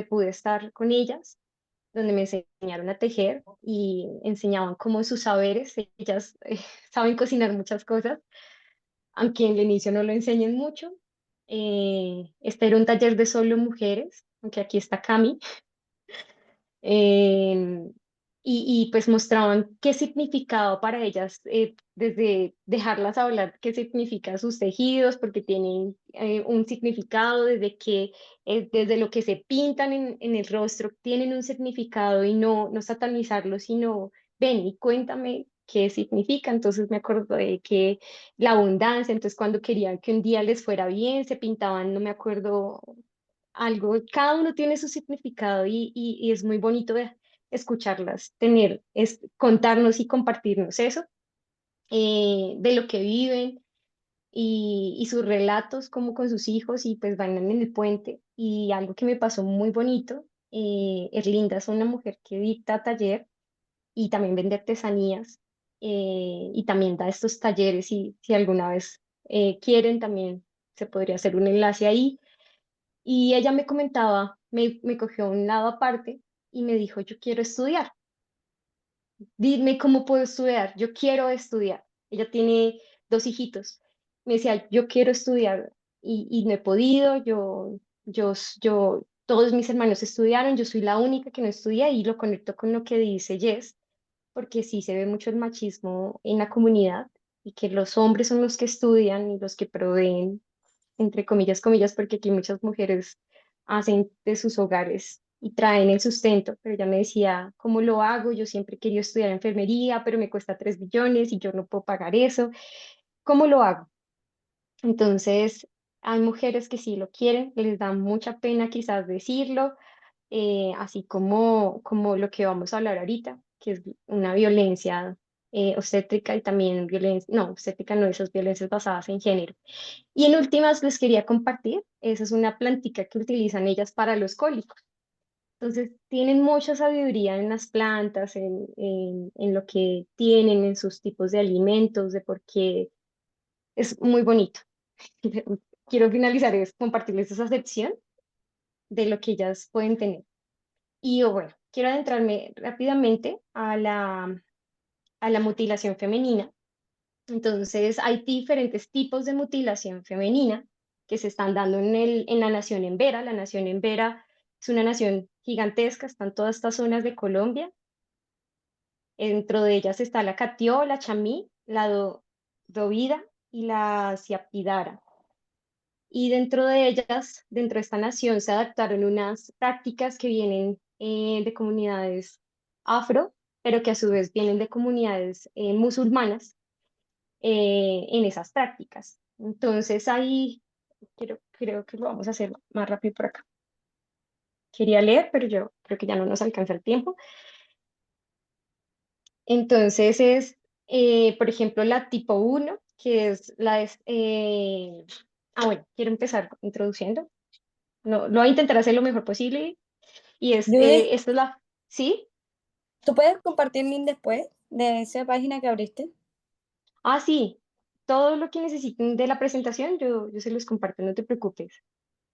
pude estar con ellas, donde me enseñaron a tejer y enseñaban como sus saberes. Ellas saben cocinar muchas cosas, aunque en el inicio no lo enseñen mucho. Este era un taller de solo mujeres, aunque aquí está Cami. em, pues mostraban qué significaba para ellas, desde dejarlas hablar qué significan sus tejidos, porque tienen un significado, desde lo que se pintan en el rostro, tienen un significado y no satanizarlo, sino ven y cuéntame qué significa. Entonces me acuerdo de que la abundancia, entonces cuando querían que un día les fuera bien, se pintaban, no me acuerdo, algo, cada uno tiene su significado y es muy bonito de escucharlas, contarnos y compartirnos eso, de lo que viven y sus relatos como con sus hijos y pues bailan en el puente. Y algo que me pasó muy bonito, Erlinda es una mujer que dicta taller y también vende artesanías, y también da estos talleres y si alguna vez quieren también se podría hacer un enlace ahí. Y ella me comentaba, me cogió a un lado aparte y me dijo, yo quiero estudiar, dime cómo puedo estudiar, yo quiero estudiar. Ella tiene dos hijitos. Me decía, yo quiero estudiar y no he podido, todos mis hermanos estudiaron, yo soy la única que no estudia y lo conecto con lo que dice Jess, porque sí se ve mucho el machismo en la comunidad y que los hombres son los que estudian y los que proveen, entre comillas, comillas, porque aquí muchas mujeres hacen de sus hogares y traen el sustento, pero ella me decía, ¿cómo lo hago? Yo siempre he querido estudiar enfermería, pero me cuesta 3 billones y yo no puedo pagar eso. ¿Cómo lo hago? Entonces, hay mujeres que sí lo quieren, les da mucha pena quizás decirlo, así como lo que vamos a hablar ahorita, que es una violencia obstétrica y también violencia, no, obstétrica no, esas violencias basadas en género. Y en últimas les quería compartir, esa es una plantica que utilizan ellas para los cólicos. Entonces tienen mucha sabiduría en las plantas, en lo que tienen, en sus tipos de alimentos, de por qué es muy bonito. Quiero finalizar es compartirles esa sección de lo que ellas pueden tener. Y bueno, quiero adentrarme rápidamente a la mutilación femenina. Entonces, hay diferentes tipos de mutilación femenina que se están dando en la nación Embera. La nación Embera es una nación gigantesca, están todas estas zonas de Colombia. Dentro de ellas está la Catió, la Chamí, la Dovida y la Siapidara. Y dentro de ellas, dentro de esta nación, se adaptaron unas prácticas que vienen de comunidades afro, pero que a su vez vienen de comunidades musulmanas, en esas prácticas. Entonces ahí creo que lo vamos a hacer más rápido por acá. Quería leer, pero yo creo que ya no nos alcanza el tiempo. Entonces por ejemplo, la tipo 1, que es bueno, quiero empezar introduciendo. No, lo voy a intentar hacer lo mejor posible. Y Judith, esta es la... ¿Sí? ¿tú puedes compartir link después de esa página que abriste? Ah, sí. Todo lo que necesiten de la presentación, yo se los comparto, no te preocupes.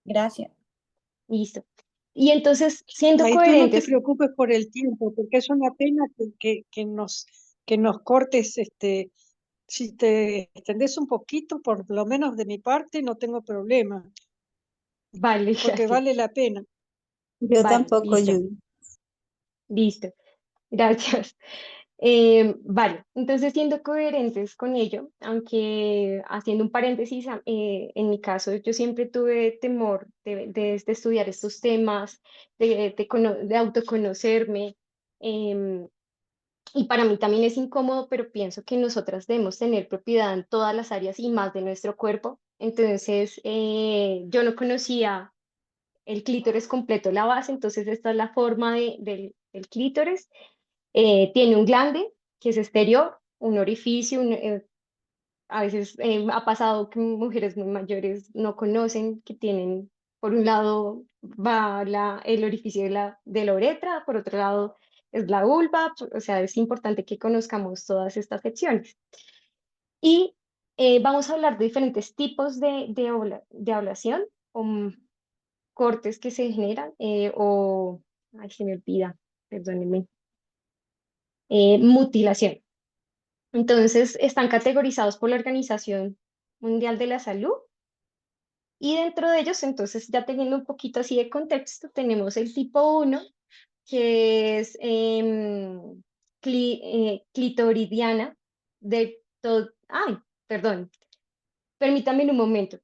Gracias. Listo. Y entonces, siendo Ahí tú no te coherentes, preocupes por el tiempo, porque es una pena que nos cortes, si te extendés un poquito, por lo menos de mi parte, no tengo problema, vale, porque gracias. vale la pena. Yo Vale, tampoco, listo, Judy. listo. Gracias. Vale, entonces siendo coherentes con ello, aunque haciendo un paréntesis, en mi caso yo siempre tuve temor de estudiar estos temas, de autoconocerme, em, y para mí también es incómodo, pero pienso que nosotras debemos tener propiedad en todas las áreas y más de nuestro cuerpo. Entonces, yo no conocía el clítoris completo, la base, entonces esta es la forma del clítoris. Tiene un glande que es exterior, un orificio, a veces ha pasado que mujeres muy mayores no conocen que tienen, por un lado va el orificio de la uretra, por otro lado es la vulva, o sea, es importante que conozcamos todas estas secciones. Y vamos a hablar de diferentes tipos de ablación o cortes que se generan ay, se me olvida, perdónenme, mutilación. Entonces, están categorizados por la Organización Mundial de la Salud y dentro de ellos, entonces, ya teniendo un poquito así de contexto, tenemos el tipo 1, que es clitoridiana de todo. Ay, perdón, permítame un momento.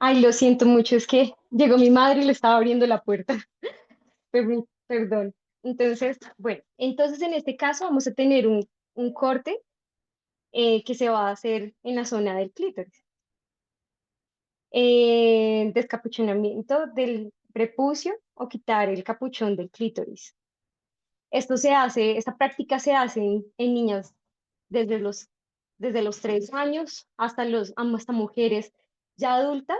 Ay, lo siento mucho, es que llegó mi madre y le estaba abriendo la puerta. Perdón. Entonces, bueno, entonces en este caso vamos a tener un corte que se va a hacer en la zona del clítoris. Descapuchonamiento del prepucio o quitar el capuchón del clítoris. Esta práctica se hace en niñas desde desde los 3 años hasta mujeres ya adultas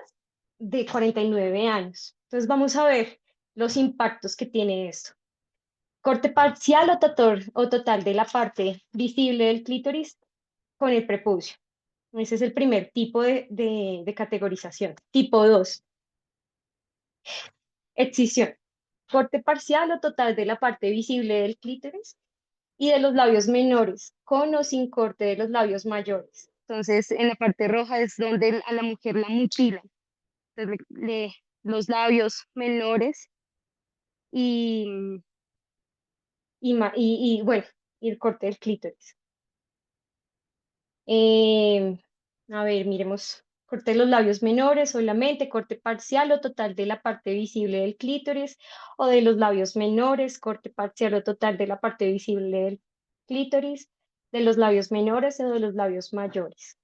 de 49 años. Entonces vamos a ver los impactos que tiene esto. Corte parcial o total de la parte visible del clítoris con el prepucio. Ese es el primer tipo de categorización. Tipo 2, excisión. Corte parcial o total de la parte visible del clítoris y de los labios menores, con o sin corte de los labios mayores. Entonces, en la parte roja es donde a la mujer la mutilan. Entonces, los labios menores y, bueno, y el corte del clítoris. Eh, a ver, miremos. Corte de los labios menores solamente, corte parcial o total de la parte visible del clítoris, o de los labios menores, corte parcial o total de la parte visible del clítoris, de los labios menores o de los labios mayores.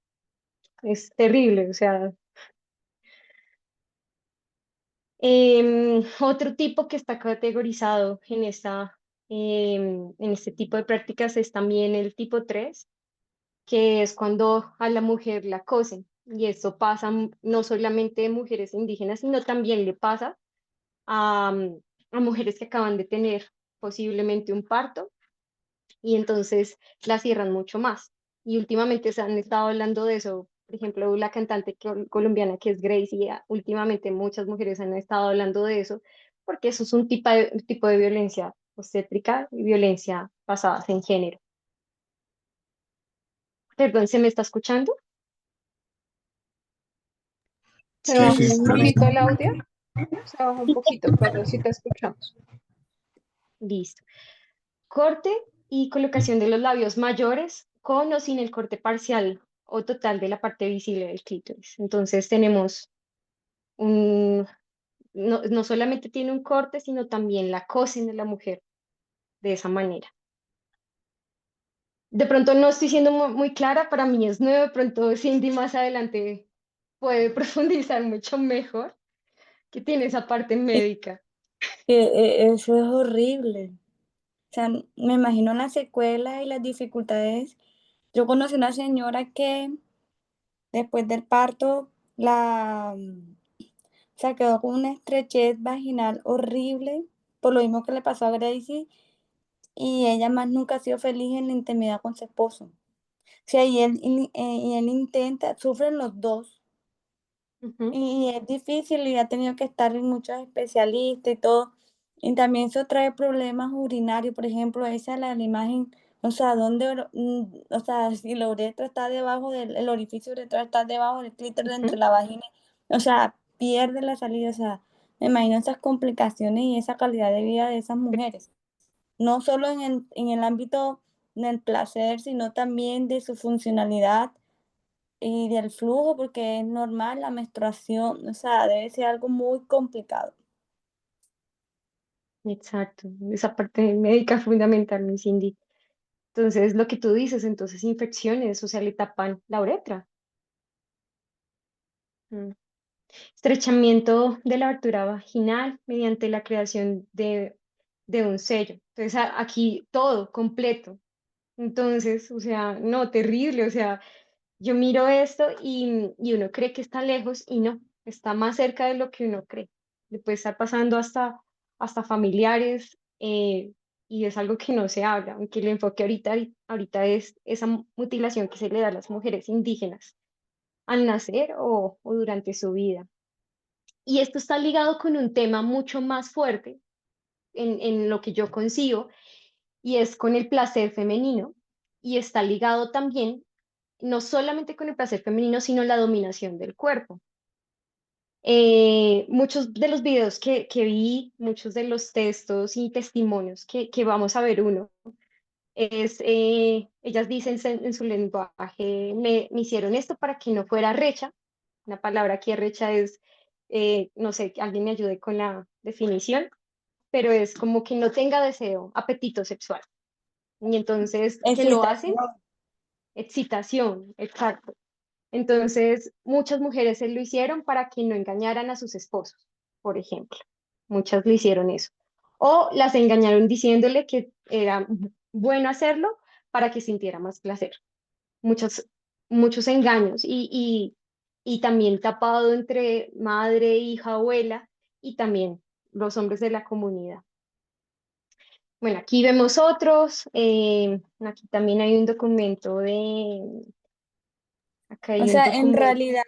Es terrible, o sea. Otro tipo que está categorizado en este tipo de prácticas es también el tipo 3, que es cuando a la mujer la acosen. Y esto pasa no solamente de mujeres indígenas, sino también le pasa a mujeres que acaban de tener posiblemente un parto y entonces la cierran mucho más. Y últimamente se han estado hablando de eso. Por ejemplo, la cantante colombiana que es Gracie, últimamente muchas mujeres han estado hablando de eso, porque eso es un tipo de violencia obstétrica y violencia basada en género. Perdón, ¿se me está escuchando? Se Sí, bajó sí, un poquito el audio, se bajó un poquito, pero sí te escuchamos. Listo. Corte y colocación de los labios mayores con o sin el corte parcial o total de la parte visible del clítoris. Entonces tenemos no solamente tiene un corte, sino también la cosen de la mujer de esa manera. De pronto no estoy siendo muy clara, para mí es nuevo, de pronto Cindy más adelante puede profundizar mucho mejor, que tiene esa parte Es médica. que eso es horrible. O sea, me imagino las secuelas y las dificultades. Yo conocí una señora que después del parto se quedó con una estrechez vaginal horrible, por lo mismo que le pasó a Gracie, y ella más nunca ha sido feliz en la intimidad con su esposo. O sea, y él intenta, sufren los dos, Ujú, y es difícil y ha tenido que estar en muchos especialistas y todo. Y también eso trae problemas urinarios, por ejemplo, esa es la imagen, o sea, o sea, si la uretra está debajo el orificio uretral está debajo del clítoris entre ujú. la vagina, o sea, pierde la salida, o sea, me imagino esas complicaciones y esa calidad de vida de esas mujeres, no solo en el ámbito del placer, sino también de su funcionalidad y del flujo, porque es normal la menstruación, o sea, debe ser algo muy complicado. Exacto, esa parte médica es fundamental, mi Cindy. Entonces, lo que tú dices, entonces infecciones, o sea, le tapan la uretra. Mm. Estrechamiento de la abertura vaginal mediante la creación de un sello. Entonces, aquí todo completo. Entonces, o sea, no, terrible, o sea, yo miro esto y uno cree que está lejos y no, está más cerca de lo que uno cree. Le puede estar pasando hasta familiares, y es algo que no se habla, aunque el enfoque ahorita es esa mutilación que se le da a las mujeres indígenas al nacer o durante su vida. Y esto está ligado con un tema mucho más fuerte en lo que yo concibo, y es con el placer femenino, y está ligado también no solamente con el placer femenino, sino la dominación del cuerpo. Muchos de los videos que vi, muchos de los textos y testimonios que vamos a ver uno, ellas dicen en su lenguaje, me hicieron esto para que no fuera recha. Una palabra que recha es, no sé, que alguien me ayude con la definición, pero es como que no tenga deseo, apetito sexual. Y entonces, que lo hacen, Excitación. excitación, exacto. Entonces, muchas mujeres se lo hicieron para que no engañaran a sus esposos, por ejemplo. Muchas le hicieron eso. O las engañaron diciéndole que era bueno hacerlo para que sintiera más placer. Muchos, muchos engaños y también tapado entre madre, hija, abuela y también los hombres de la comunidad. Bueno, aquí vemos otros. Aquí también hay un documento acá O hay un sea, en documento. realidad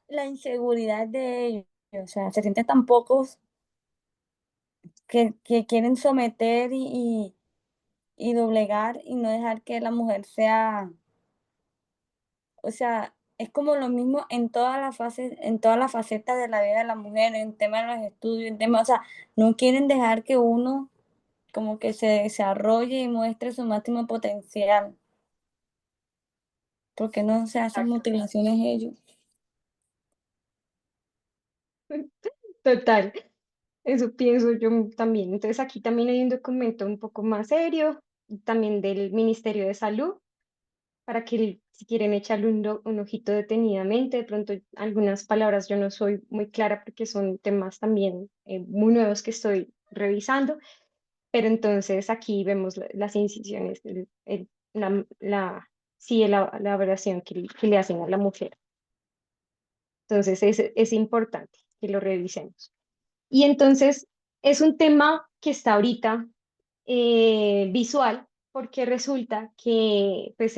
la inseguridad de ellos, o sea, se sienten tan pocos que quieren someter y doblegar y no dejar que la mujer sea, o sea, es como lo mismo en todas las fases, en todas las facetas de la vida de la mujer, en temas de los estudios, en temas, o sea, no quieren dejar que uno como que se desarrolle y muestre su máximo potencial, porque no se hacen mutilaciones ellos. Total, eso pienso yo también. Entonces aquí también hay un documento un poco más serio, también del Ministerio de Salud, para que si quieren echarle un ojito detenidamente. De pronto algunas palabras yo no soy muy clara porque son temas también muy nuevos que estoy revisando, pero entonces aquí vemos las incisiones, sí, la aberración que le hacen a la mujer. Entonces es importante que lo revisemos. Y entonces es un tema que está ahorita visual, porque resulta que pues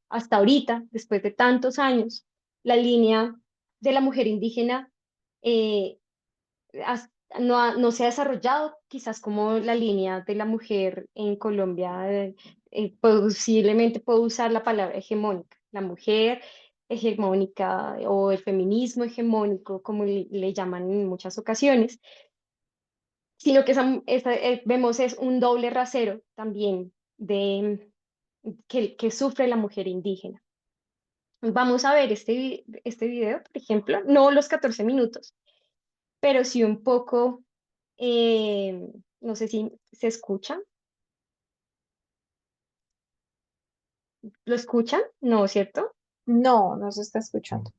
hasta ahorita, después de tantos años, la línea de la mujer indígena eh, no se ha desarrollado quizás como la línea de la mujer en Colombia. Posiblemente puedo usar la palabra hegemónica, la mujer hegemónica o el feminismo hegemónico, como le llaman en muchas ocasiones, sino que vemos es un doble rasero también que sufre la mujer indígena. Vamos a ver este video, por ejemplo, no los 14 minutos, pero sí un poco, eh, no sé si se escucha. ¿Lo escuchan? No, ¿cierto? No, no se está escuchando.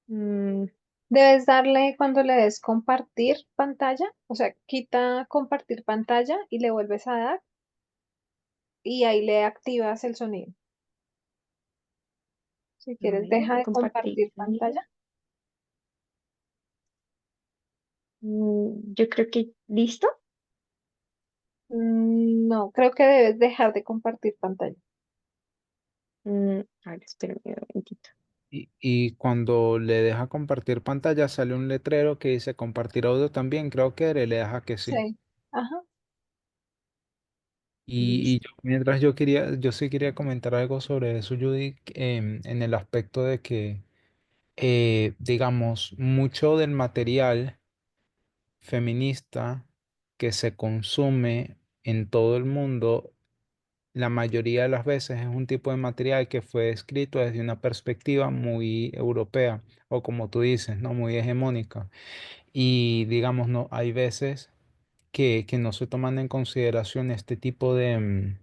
Mm, Debes darle cuando le des compartir pantalla, o sea, quita compartir pantalla y le vuelves a dar y ahí le activas el sonido. Si a quieres, ver, deja de compartir. compartir pantalla. Yo creo que listo. No, creo que debes dejar de compartir pantalla. A ver, espérame un momentito. Y cuando le deja compartir pantalla sale un letrero que dice compartir audio también, creo que le deja que sí. Sí. Ajá. Y Listo. mientras yo sí quería comentar algo sobre eso, Judy, en el aspecto de que, digamos, mucho del material feminista que se consume en todo el mundo la mayoría de las veces es un tipo de material que fue escrito desde una perspectiva muy europea o como tú dices, ¿no? Muy hegemónica. Y digamos, no, hay veces que no se toman en consideración este tipo de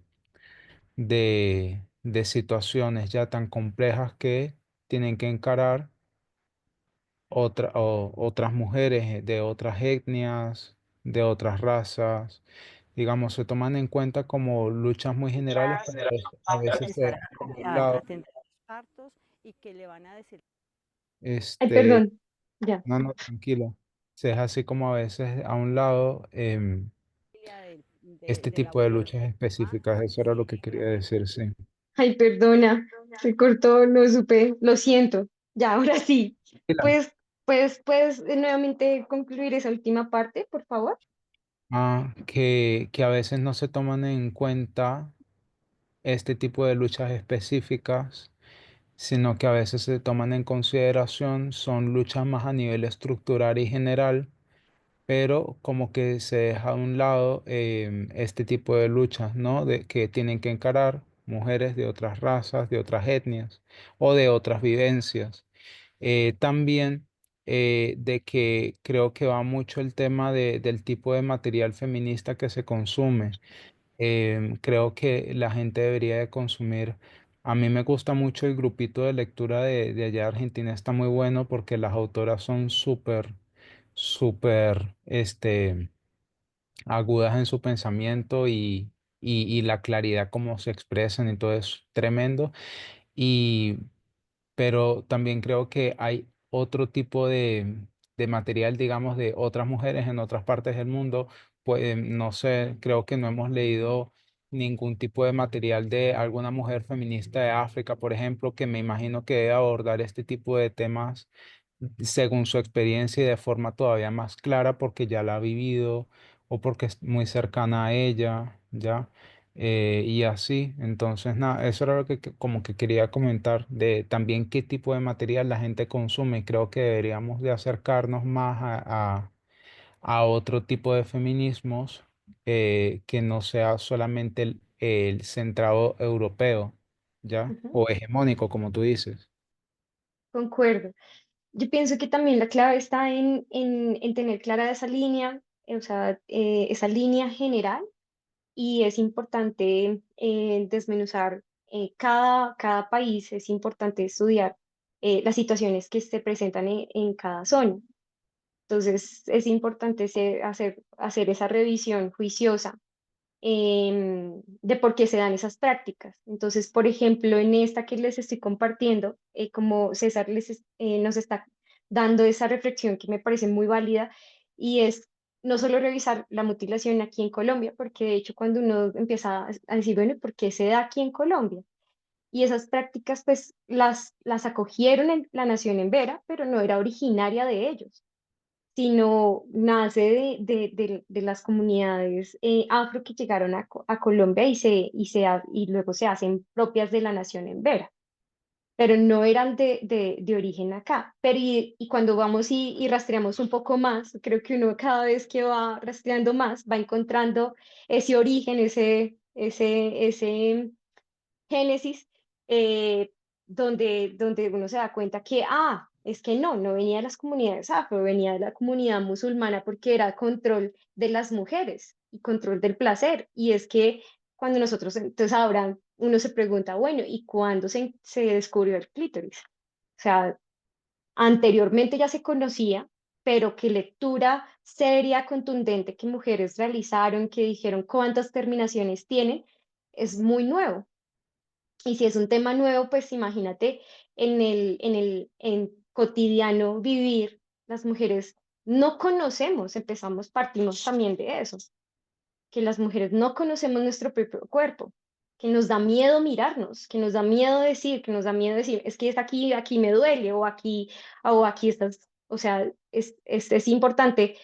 situaciones ya tan complejas que tienen que encarar otras mujeres de otras etnias, de otras razas. Digamos, se toman en cuenta como luchas muy generales, pero a veces se Empezar dejan como a un a lado. atender a los partos y que le van a decir Ay, Este, perdón, ya. no, no, tranquilo. Se deja así como a veces a un lado este del tipo de abuelo, luchas específicas. Eso era lo que quería decir, sí. Ay, perdona, se cortó, no supe, lo siento. Ya, ahora sí. Tranquila. Puedes nuevamente concluir esa última parte, por favor. Que a veces no se toman en cuenta este tipo de luchas específicas, sino que a veces se toman en consideración, son luchas más a nivel estructural y general, pero como que se deja a un lado este tipo de luchas, ¿no? De, que tienen que encarar mujeres de otras razas, de otras etnias o de otras vivencias. También de que creo que va mucho el tema del tipo de material feminista que se consume. Creo que la gente debería de consumir. A mí me gusta mucho el grupito de lectura de allá de Argentina, está muy bueno porque las autoras son súper, agudas en su pensamiento y la claridad como se expresan y todo es tremendo. Y pero también creo que hay otro tipo de material, digamos, de otras mujeres en otras partes del mundo. Pues no sé, creo que no hemos leído ningún tipo de material de alguna mujer feminista de África, por ejemplo, que me imagino que debe abordar este tipo de temas según su experiencia y de forma todavía más clara porque ya la ha vivido o porque es muy cercana a ella, ¿ya? Y así, entonces, nada, eso era lo que como que quería comentar de también qué tipo de material la gente consume y creo que deberíamos de acercarnos más a otro tipo de feminismos que no sea solamente el centrado europeo, ¿ya? Ujú, O hegemónico, como tú dices. concuerdo. Yo pienso que también la clave está en tener clara esa línea, o sea, esa línea general, y es importante desmenuzar cada país, es importante estudiar las situaciones que se presentan en cada zona. Entonces, es importante hacer esa revisión juiciosa de por qué se dan esas prácticas. Entonces, por ejemplo, en esta que les estoy compartiendo, como César nos está dando esa reflexión que me parece muy válida, y es no solo revisar la mutilación aquí en Colombia, porque de hecho cuando uno empieza a decir, bueno, ¿por qué se da aquí en Colombia? Y esas prácticas pues las acogieron en la nación embera, pero no era originaria de ellos, sino nace de las comunidades afro que llegaron a Colombia y luego se hacen propias de la nación embera, pero no eran de origen acá. Pero y cuando vamos y rastreamos un poco más, creo que uno cada vez que va rastreando más va encontrando ese origen, ese Génesis, donde uno se da cuenta que, es que no venía de las comunidades afro, venía de la comunidad musulmana porque era control de las mujeres y control del placer. Y es que cuando nosotros, entonces ahora uno se pregunta, bueno, ¿y cuándo se descubrió el clítoris? O sea, anteriormente ya se conocía, pero qué lectura seria, contundente que mujeres realizaron, que dijeron cuántas terminaciones tienen, es muy nuevo. Y si es un tema nuevo, pues imagínate en cotidiano vivir, las mujeres no conocemos, partimos también de eso, que las mujeres no conocemos nuestro propio cuerpo, que nos da miedo mirarnos, que nos da miedo decir, que nos da miedo decir, es que es aquí me duele, o aquí estás, o sea, es importante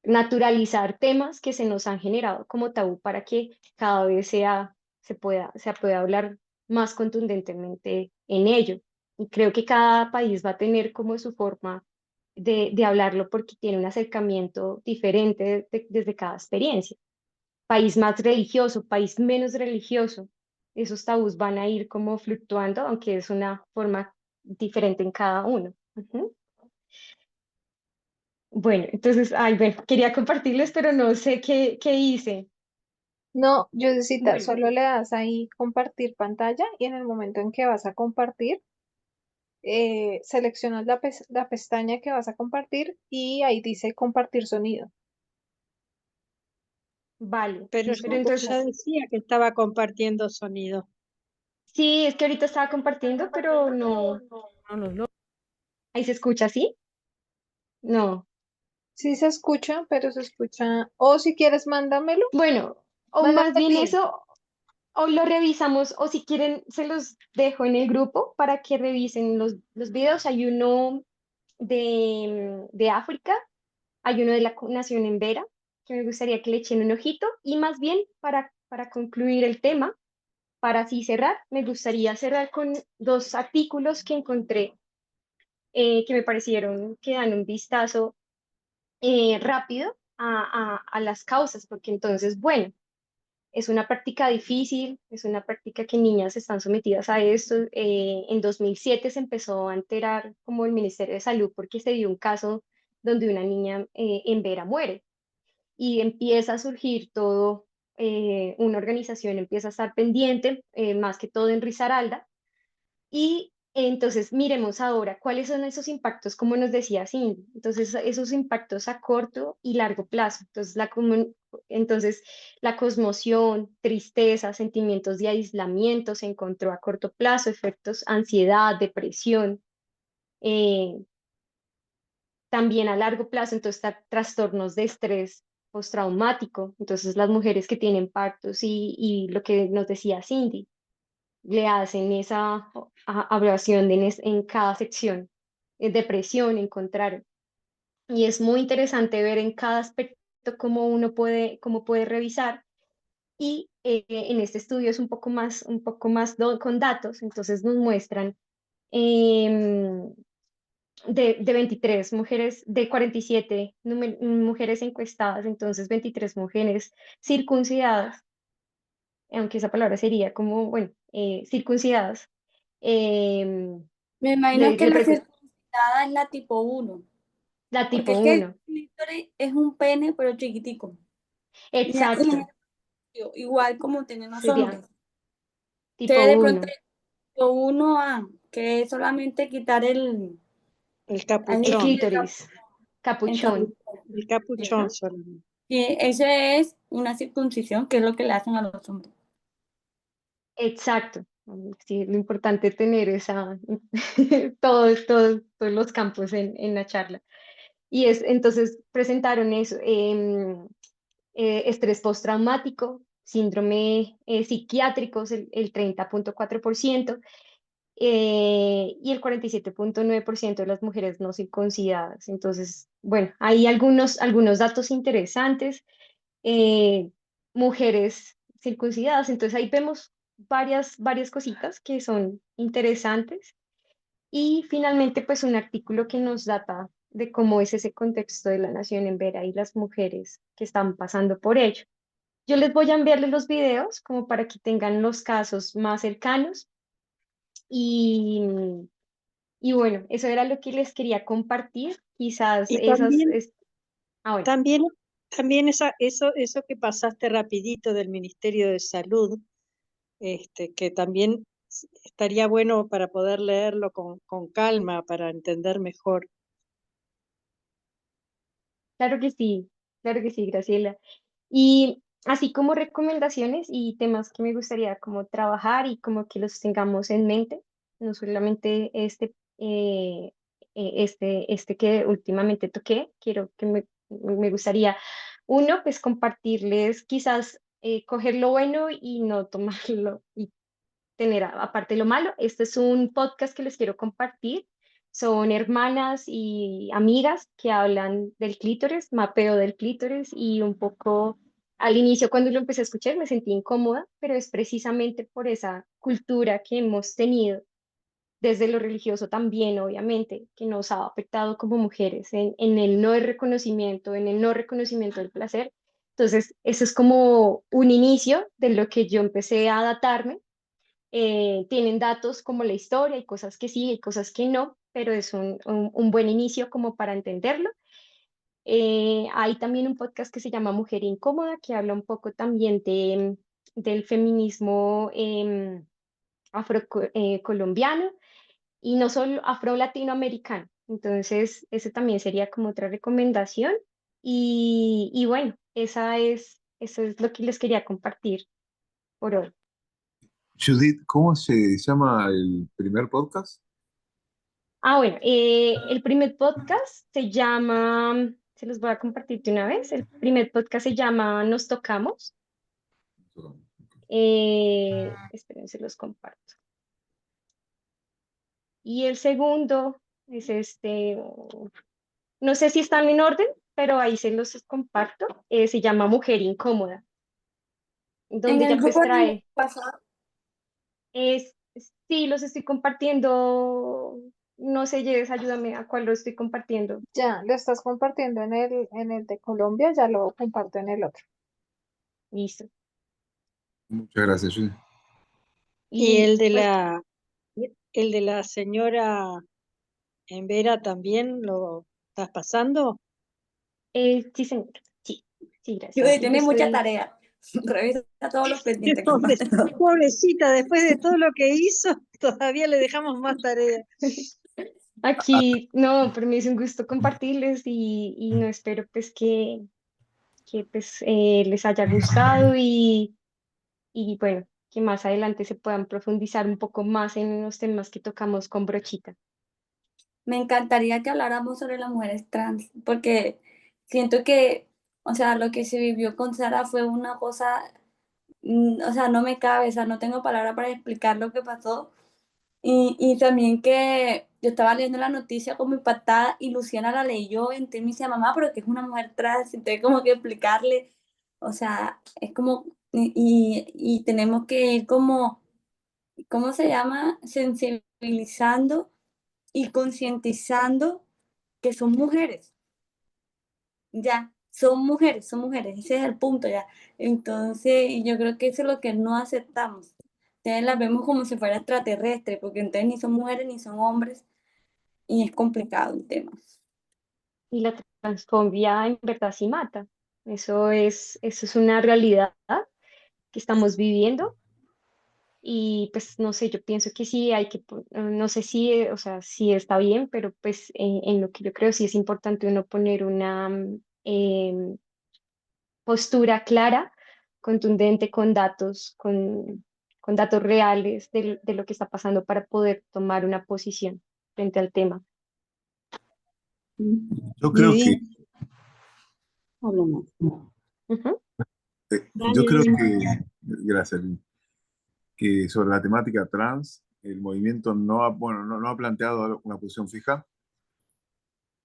naturalizar temas que se nos han generado como tabú para que cada vez se pueda hablar más contundentemente en ello. Y creo que cada país va a tener como su forma de hablarlo porque tiene un acercamiento diferente desde cada experiencia. País más religioso, país menos religioso. esos tabús van a ir como fluctuando, aunque es una forma diferente en cada uno. Ujú. Bueno, entonces, ay, bueno, quería compartirles, pero no sé qué hice. No, Judicita, Bueno, solo le das ahí compartir pantalla y en el momento en que vas a compartir, seleccionas la pestaña que vas a compartir y ahí dice compartir sonido. vale, Pero pero ya entonces, decía que estaba compartiendo sonido. sí, es que ahorita estaba compartiendo, pero no, No los logro. ahí se escucha, ¿sí? No. Sí se escucha, pero se escucha. O si quieres, mándamelo. Bueno, o más Mándame el bien link. eso, o lo revisamos, o si quieren, se los dejo en el grupo para que revisen los videos. Hay uno de África, hay uno de la nación Embera, que me gustaría que le echen un ojito. Y más bien, para concluir el tema, para así cerrar, me gustaría cerrar con dos artículos que encontré que me parecieron que dan un vistazo rápido a las causas, porque entonces, bueno, es una práctica difícil, es una práctica que niñas están sometidas a esto. En 2007 se empezó a enterar como el Ministerio de Salud porque se dio un caso donde una niña en Vera muere y empieza a surgir todo, una organización empieza a estar pendiente, más que todo en Risaralda, y entonces miremos ahora cuáles son esos impactos, como nos decía Cindy. Entonces, esos impactos a corto y largo plazo. Entonces, entonces, la conmoción, tristeza, sentimientos de aislamiento se encontró a corto plazo, efectos, ansiedad, depresión. eh, También a largo plazo, entonces, trastornos de estrés postraumático. Entonces, las mujeres que tienen partos y lo que nos decía Cindy le hacen esa evaluación en cada sección, depresión, encontrar. Y es muy interesante ver en cada aspecto cómo puede revisar. Y en este estudio es un poco más con datos, entonces nos muestran em, de 23 mujeres, de 47 mujeres encuestadas, entonces 23 mujeres circuncidadas, aunque esa palabra sería como, bueno, circuncidadas. em, Me imagino le, que le la pregun- circuncidada es la tipo uno, la porque tipo es que el uno. clítoris es un pene pero chiquitico. Y Exacto, igual como tienen los sería hombres. tipo Ustedes de pronto uno. tipo uno a que es solamente quitar El El capuchón, clítoris, el capuchón. capuchón. el capuchón Ujú. solamente. Y ese es una circuncisión, que es lo que le hacen a los hombres. Exacto. Sí, lo importante es tener todos los campos en la charla. Y entonces presentaron eso, estrés postraumático, síndrome psiquiátricos, el 30,4%, y el 47,9% de las mujeres no circuncidadas. Entonces, bueno, hay algunos datos interesantes. eh, Mujeres circuncidadas, entonces ahí vemos varias cositas que son interesantes. Y finalmente, pues un artículo que nos data de cómo es ese contexto de la nación en Vera y las mujeres que están pasando por ello. Yo les voy a enviarles los videos como para que tengan los casos más cercanos y, y bueno, eso era lo que les quería compartir. Quizás Y también, bueno, también, también eso que pasaste rapidito del Ministerio de Salud, que también estaría bueno para poder leerlo con calma, para entender mejor. claro que sí, Graciela. Y así como recomendaciones y temas que me gustaría como trabajar y como que los tengamos en mente, no solamente este que últimamente toqué, quiero que me gustaría, uno, pues compartirles, quizás coger lo bueno y no tomarlo y tener aparte lo malo. Este es un podcast que les quiero compartir. Son hermanas y amigas que hablan del clítoris, mapeo del clítoris y un poco al inicio cuando lo empecé a escuchar me sentí incómoda, pero es precisamente por esa cultura que hemos tenido desde lo religioso también, obviamente, que nos ha afectado como mujeres en el no reconocimiento, en el no reconocimiento del placer. Entonces, eso es como un inicio de lo que yo empecé a adaptarme Tienen datos como la historia, hay cosas que sí, hay cosas que no, pero es un buen inicio como para entenderlo. Hay también un podcast que se llama Mujer Incómoda, que habla un poco también del feminismo afrocolombiano y no solo afro-latinoamericano. Entonces, ese también sería como otra recomendación. Y bueno, eso es lo que les quería compartir por hoy. Judith, ¿cómo se llama el primer podcast? Bueno, el primer podcast se llama, se los voy a compartir de una vez, el primer podcast se llama Nos Tocamos. Esperen, se los comparto. Y el segundo es no sé si están en orden, pero ahí se los comparto. Se llama Mujer Incómoda, En donde el ya pues grupo de trae, WhatsApp, es, sí, los estoy compartiendo, no sé, Jess, ayúdame a cuál lo estoy compartiendo. Ya, lo estás compartiendo en el de Colombia, ya lo comparto en el otro. Listo. Muchas gracias, Judith. Y Y pues, el de la señora en Vera también lo estás pasando. sí, señor, sí, sí, yo gracias. Aquí lo tiene mucha estoy, tarea. Revisa todos los pendientes, compadre. Pobrecita, después de todo lo que hizo, todavía le dejamos más tarea. aquí, no, pero me es un gusto compartirles y no espero pues que pues les haya gustado y bueno, que más adelante se puedan profundizar un poco más en los temas que tocamos con Brochita. Me encantaría que habláramos sobre las mujeres trans, porque siento que, o sea, lo que se vivió con Sara fue una cosa, o sea, no me cabe, o sea, no tengo palabra para explicar lo que pasó. Y también que yo estaba leyendo la noticia como impactada y Luciana la leyó, entonces me decía, mamá, pero que es una mujer trans, entonces como que explicarle, o sea, es como, y tenemos que ir como, ¿cómo se llama? Sensibilizando y concientizando que son mujeres, ya, son mujeres, ese es el punto ya. Entonces, yo creo que eso es lo que no aceptamos. Entonces las vemos como si fuera extraterrestre, porque entonces ni son mujeres ni son hombres, y es complicado el tema. Y la transfobia en verdad sí mata. Eso es una realidad que estamos viviendo. Y pues no sé, yo pienso que sí hay que, no sé si, o sea, si está bien, pero pues en lo que yo creo sí es importante uno poner una postura clara, contundente, con datos reales de lo que está pasando para poder tomar una posición frente al tema. Yo creo que, Vivi, habla más. Ujú. yo Dale, creo Lili. gracias, Lili, que sobre la temática trans, el movimiento no ha, bueno, no ha planteado una posición fija,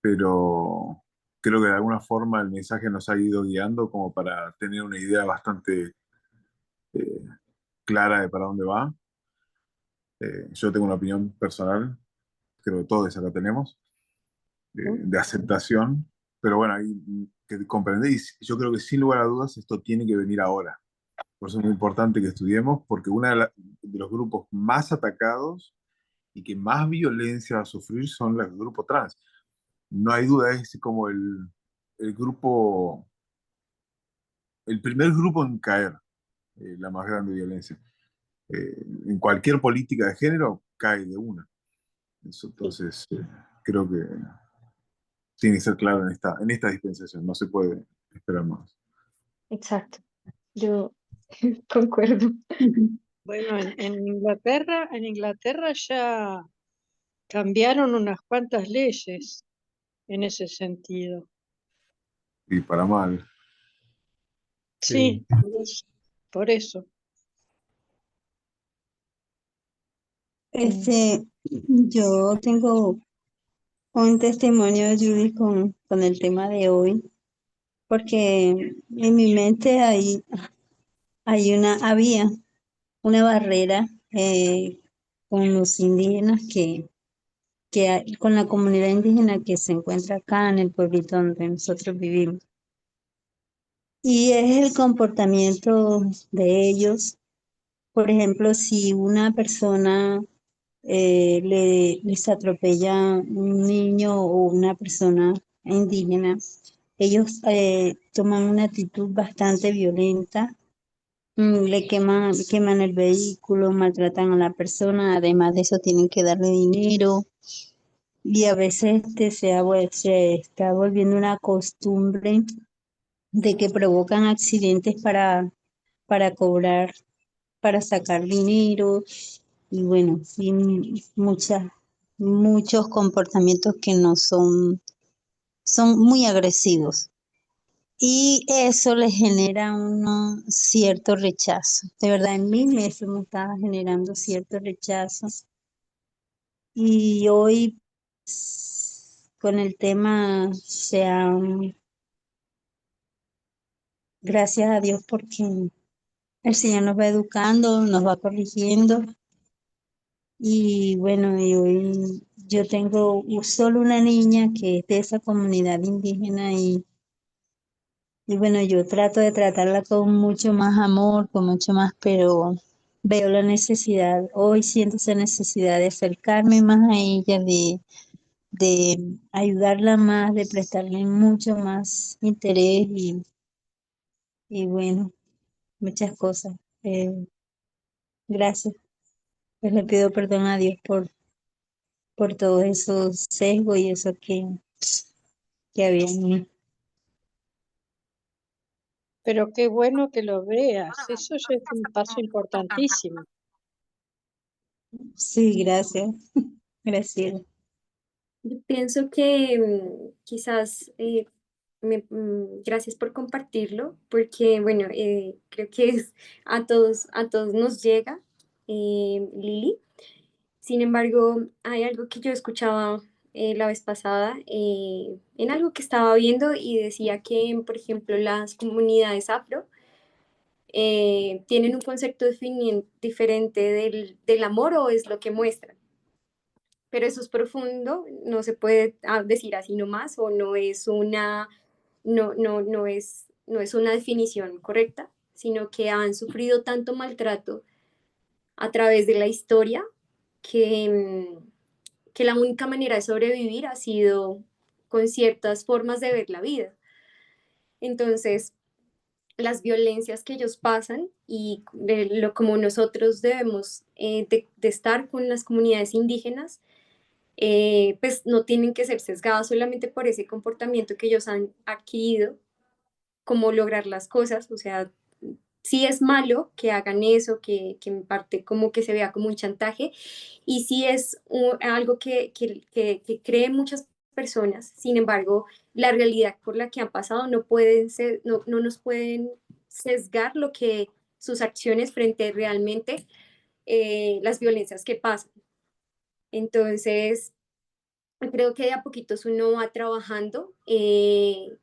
pero creo que de alguna forma el mensaje nos ha ido guiando como para tener una idea bastante eh, clara de para dónde va. Yo tengo una opinión personal, creo que todos acá tenemos, de aceptación, pero bueno, ahí que comprendéis, yo creo que sin lugar a dudas esto tiene que venir ahora. Por eso es muy importante que estudiemos, porque uno de los grupos más atacados y que más violencia va a sufrir son los grupos trans. No hay duda, es como el grupo, el primer grupo en caer, la más grande violencia. En cualquier política de género cae de una. Eso, Sí, entonces, creo que tiene que ser claro en esta dispensación, no se puede esperar más. exacto. Yo concuerdo. Bueno, en Inglaterra ya cambiaron unas cuantas leyes en ese sentido. Y para mal. Sí, Sí, por eso. Mm. Yo tengo un testimonio, Judy, con el tema de hoy, porque en mi mente había una barrera con los indígenas con la comunidad indígena que se encuentra acá en el pueblito donde nosotros vivimos. Y es el comportamiento de ellos Por ejemplo, si una persona les atropella un niño o una persona indígena, ellos toman una actitud bastante violenta, le queman el vehículo, maltratan a la persona, además de eso tienen que darle dinero y a veces se está volviendo una costumbre de que provocan accidentes para cobrar, para sacar dinero y bueno, y muchos comportamientos que no son muy agresivos. Y eso le genera uno cierto rechazo. De verdad, en mí eso me estaba generando cierto rechazo. Y hoy, con el tema, gracias a Dios porque el Señor nos va educando, nos va corrigiendo. Y bueno, y hoy yo tengo solo una niña que es de esa comunidad indígena y bueno, yo trato de tratarla con mucho más amor, con mucho más, pero veo la necesidad, hoy siento esa necesidad de acercarme más a ella, de ayudarla más, de prestarle mucho más interés y bueno, muchas cosas. Eh, gracias. Pues le pido perdón a Dios por todos esos sesgos y eso que había en mí. Pero qué bueno que lo veas. Eso ya es un paso importantísimo. Sí, gracias. Gracias. Yo pienso que quizás, gracias por compartirlo, porque bueno, creo que a todos nos llega, Lili. Sin embargo, hay algo que yo escuchaba la vez pasada en algo que estaba viendo y decía que, por ejemplo, las comunidades afro tienen un concepto diferente del amor o es lo que muestran, pero eso es profundo, no se puede decir así nomás o no es una, no es una definición correcta, sino que han sufrido tanto maltrato a través de la historia que, que la única manera de sobrevivir ha sido con ciertas formas de ver la vida. Entonces, las violencias que ellos pasan y de lo como nosotros debemos de estar con las comunidades indígenas, pues no tienen que ser sesgadas solamente por ese comportamiento que ellos han adquirido, como lograr las cosas, o sea, sí es malo que hagan eso, que en parte como que se vea como un chantaje, y sí es algo que creen muchas personas, sin embargo, la realidad por la que han pasado no pueden ser, no nos pueden sesgar lo que sus acciones frente realmente las violencias que pasan. Entonces, creo que de a poquitos uno va trabajando,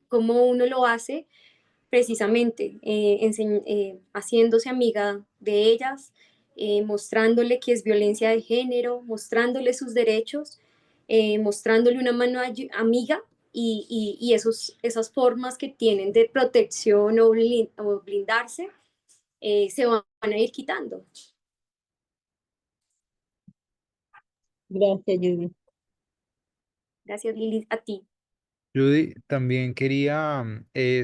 cómo uno lo hace precisamente haciéndose amiga de ellas, mostrándole que es violencia de género, mostrándole sus derechos, mostrándole una mano amiga y esas formas que tienen de protección o blindarse se van a ir quitando. Gracias, Judy. Gracias, Lili, a ti. Judy, también quería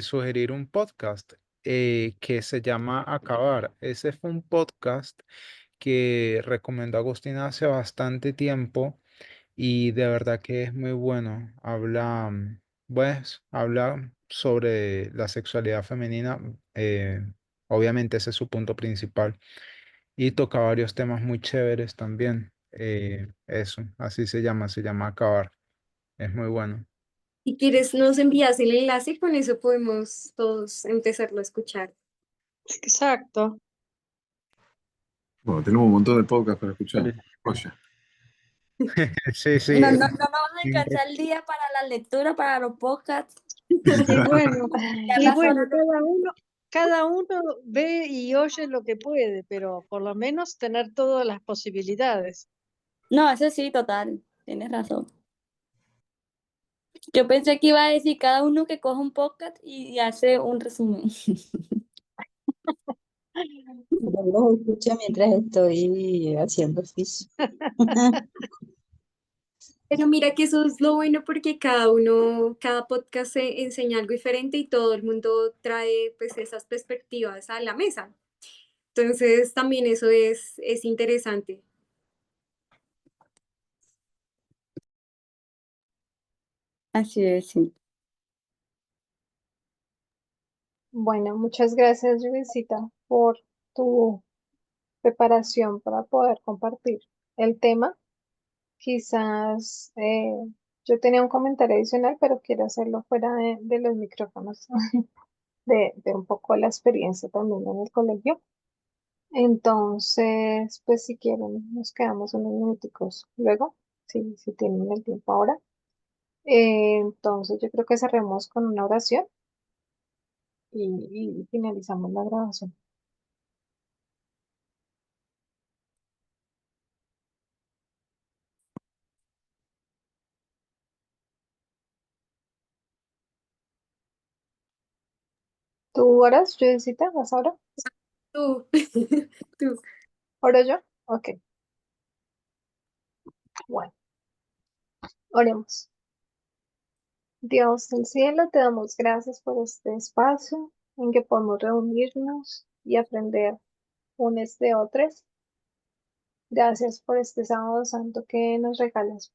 sugerir un podcast que se llama Acabar. Ese fue un podcast que recomendó Agustina hace bastante tiempo y de verdad que es muy bueno. Habla, pues, habla sobre la sexualidad femenina. Obviamente ese es su punto principal y toca varios temas muy chéveres también. Eso, así se llama Acabar. Es muy bueno. Si quieres, nos envías el enlace y con eso podemos todos empezarlo a escuchar. Exacto. Bueno, tenemos un montón de podcasts para escuchar. Sí, Oye, sí, sí. No nos vamos a alcanzar el día para la lectura, para los podcasts. Y bueno, Ya y las bueno, horas cada uno ve y oye lo que puede, pero por lo menos tener todas las posibilidades. No, eso sí, total. Tienes razón. Yo pensé que iba a decir cada uno que coja un podcast y hace un resumen. Yo los escucho mientras estoy haciendo oficio. Pero mira que eso es lo bueno porque cada podcast se enseña algo diferente y todo el mundo trae pues esas perspectivas a la mesa. Entonces también eso es interesante. Así es, sí. Bueno, muchas gracias, Judicita, por tu preparación para poder compartir el tema. Quizás yo tenía un comentario adicional, pero quiero hacerlo fuera de los micrófonos, de un poco la experiencia también en el colegio. Entonces, pues si quieren, nos quedamos unos minuticos luego, si tienen el tiempo ahora. Entonces, yo creo que cerremos con una oración y finalizamos la grabación. ¿Tú oras, Judicita? ¿Vas ahora? Tú, tú. ¿Oro yo? Ok, bueno, oremos. Dios del cielo, te damos gracias por este espacio en que podemos reunirnos y aprender unos de otros. Gracias por este sábado santo que nos regalas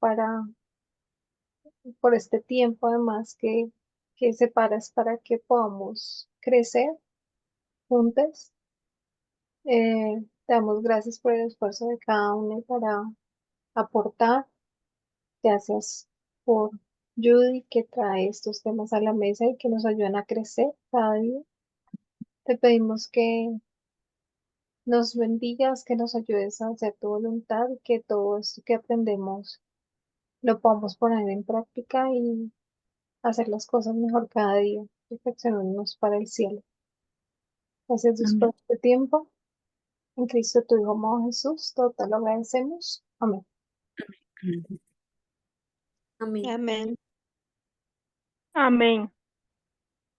por este tiempo además que separas para que podamos crecer juntos. Te damos gracias por el esfuerzo de cada uno para aportar. Gracias por Judy que trae estos temas a la mesa y que nos ayudan a crecer cada día. Te pedimos que nos bendigas, que nos ayudes a hacer tu voluntad y que todo esto que aprendemos lo podamos poner en práctica y hacer las cosas mejor cada día, perfeccionarnos para el cielo. Gracias Dios por Amén. este tiempo. En Cristo tu Hijo amado Jesús, todo te lo agradecemos. Amén. Amén. Amén. Amén.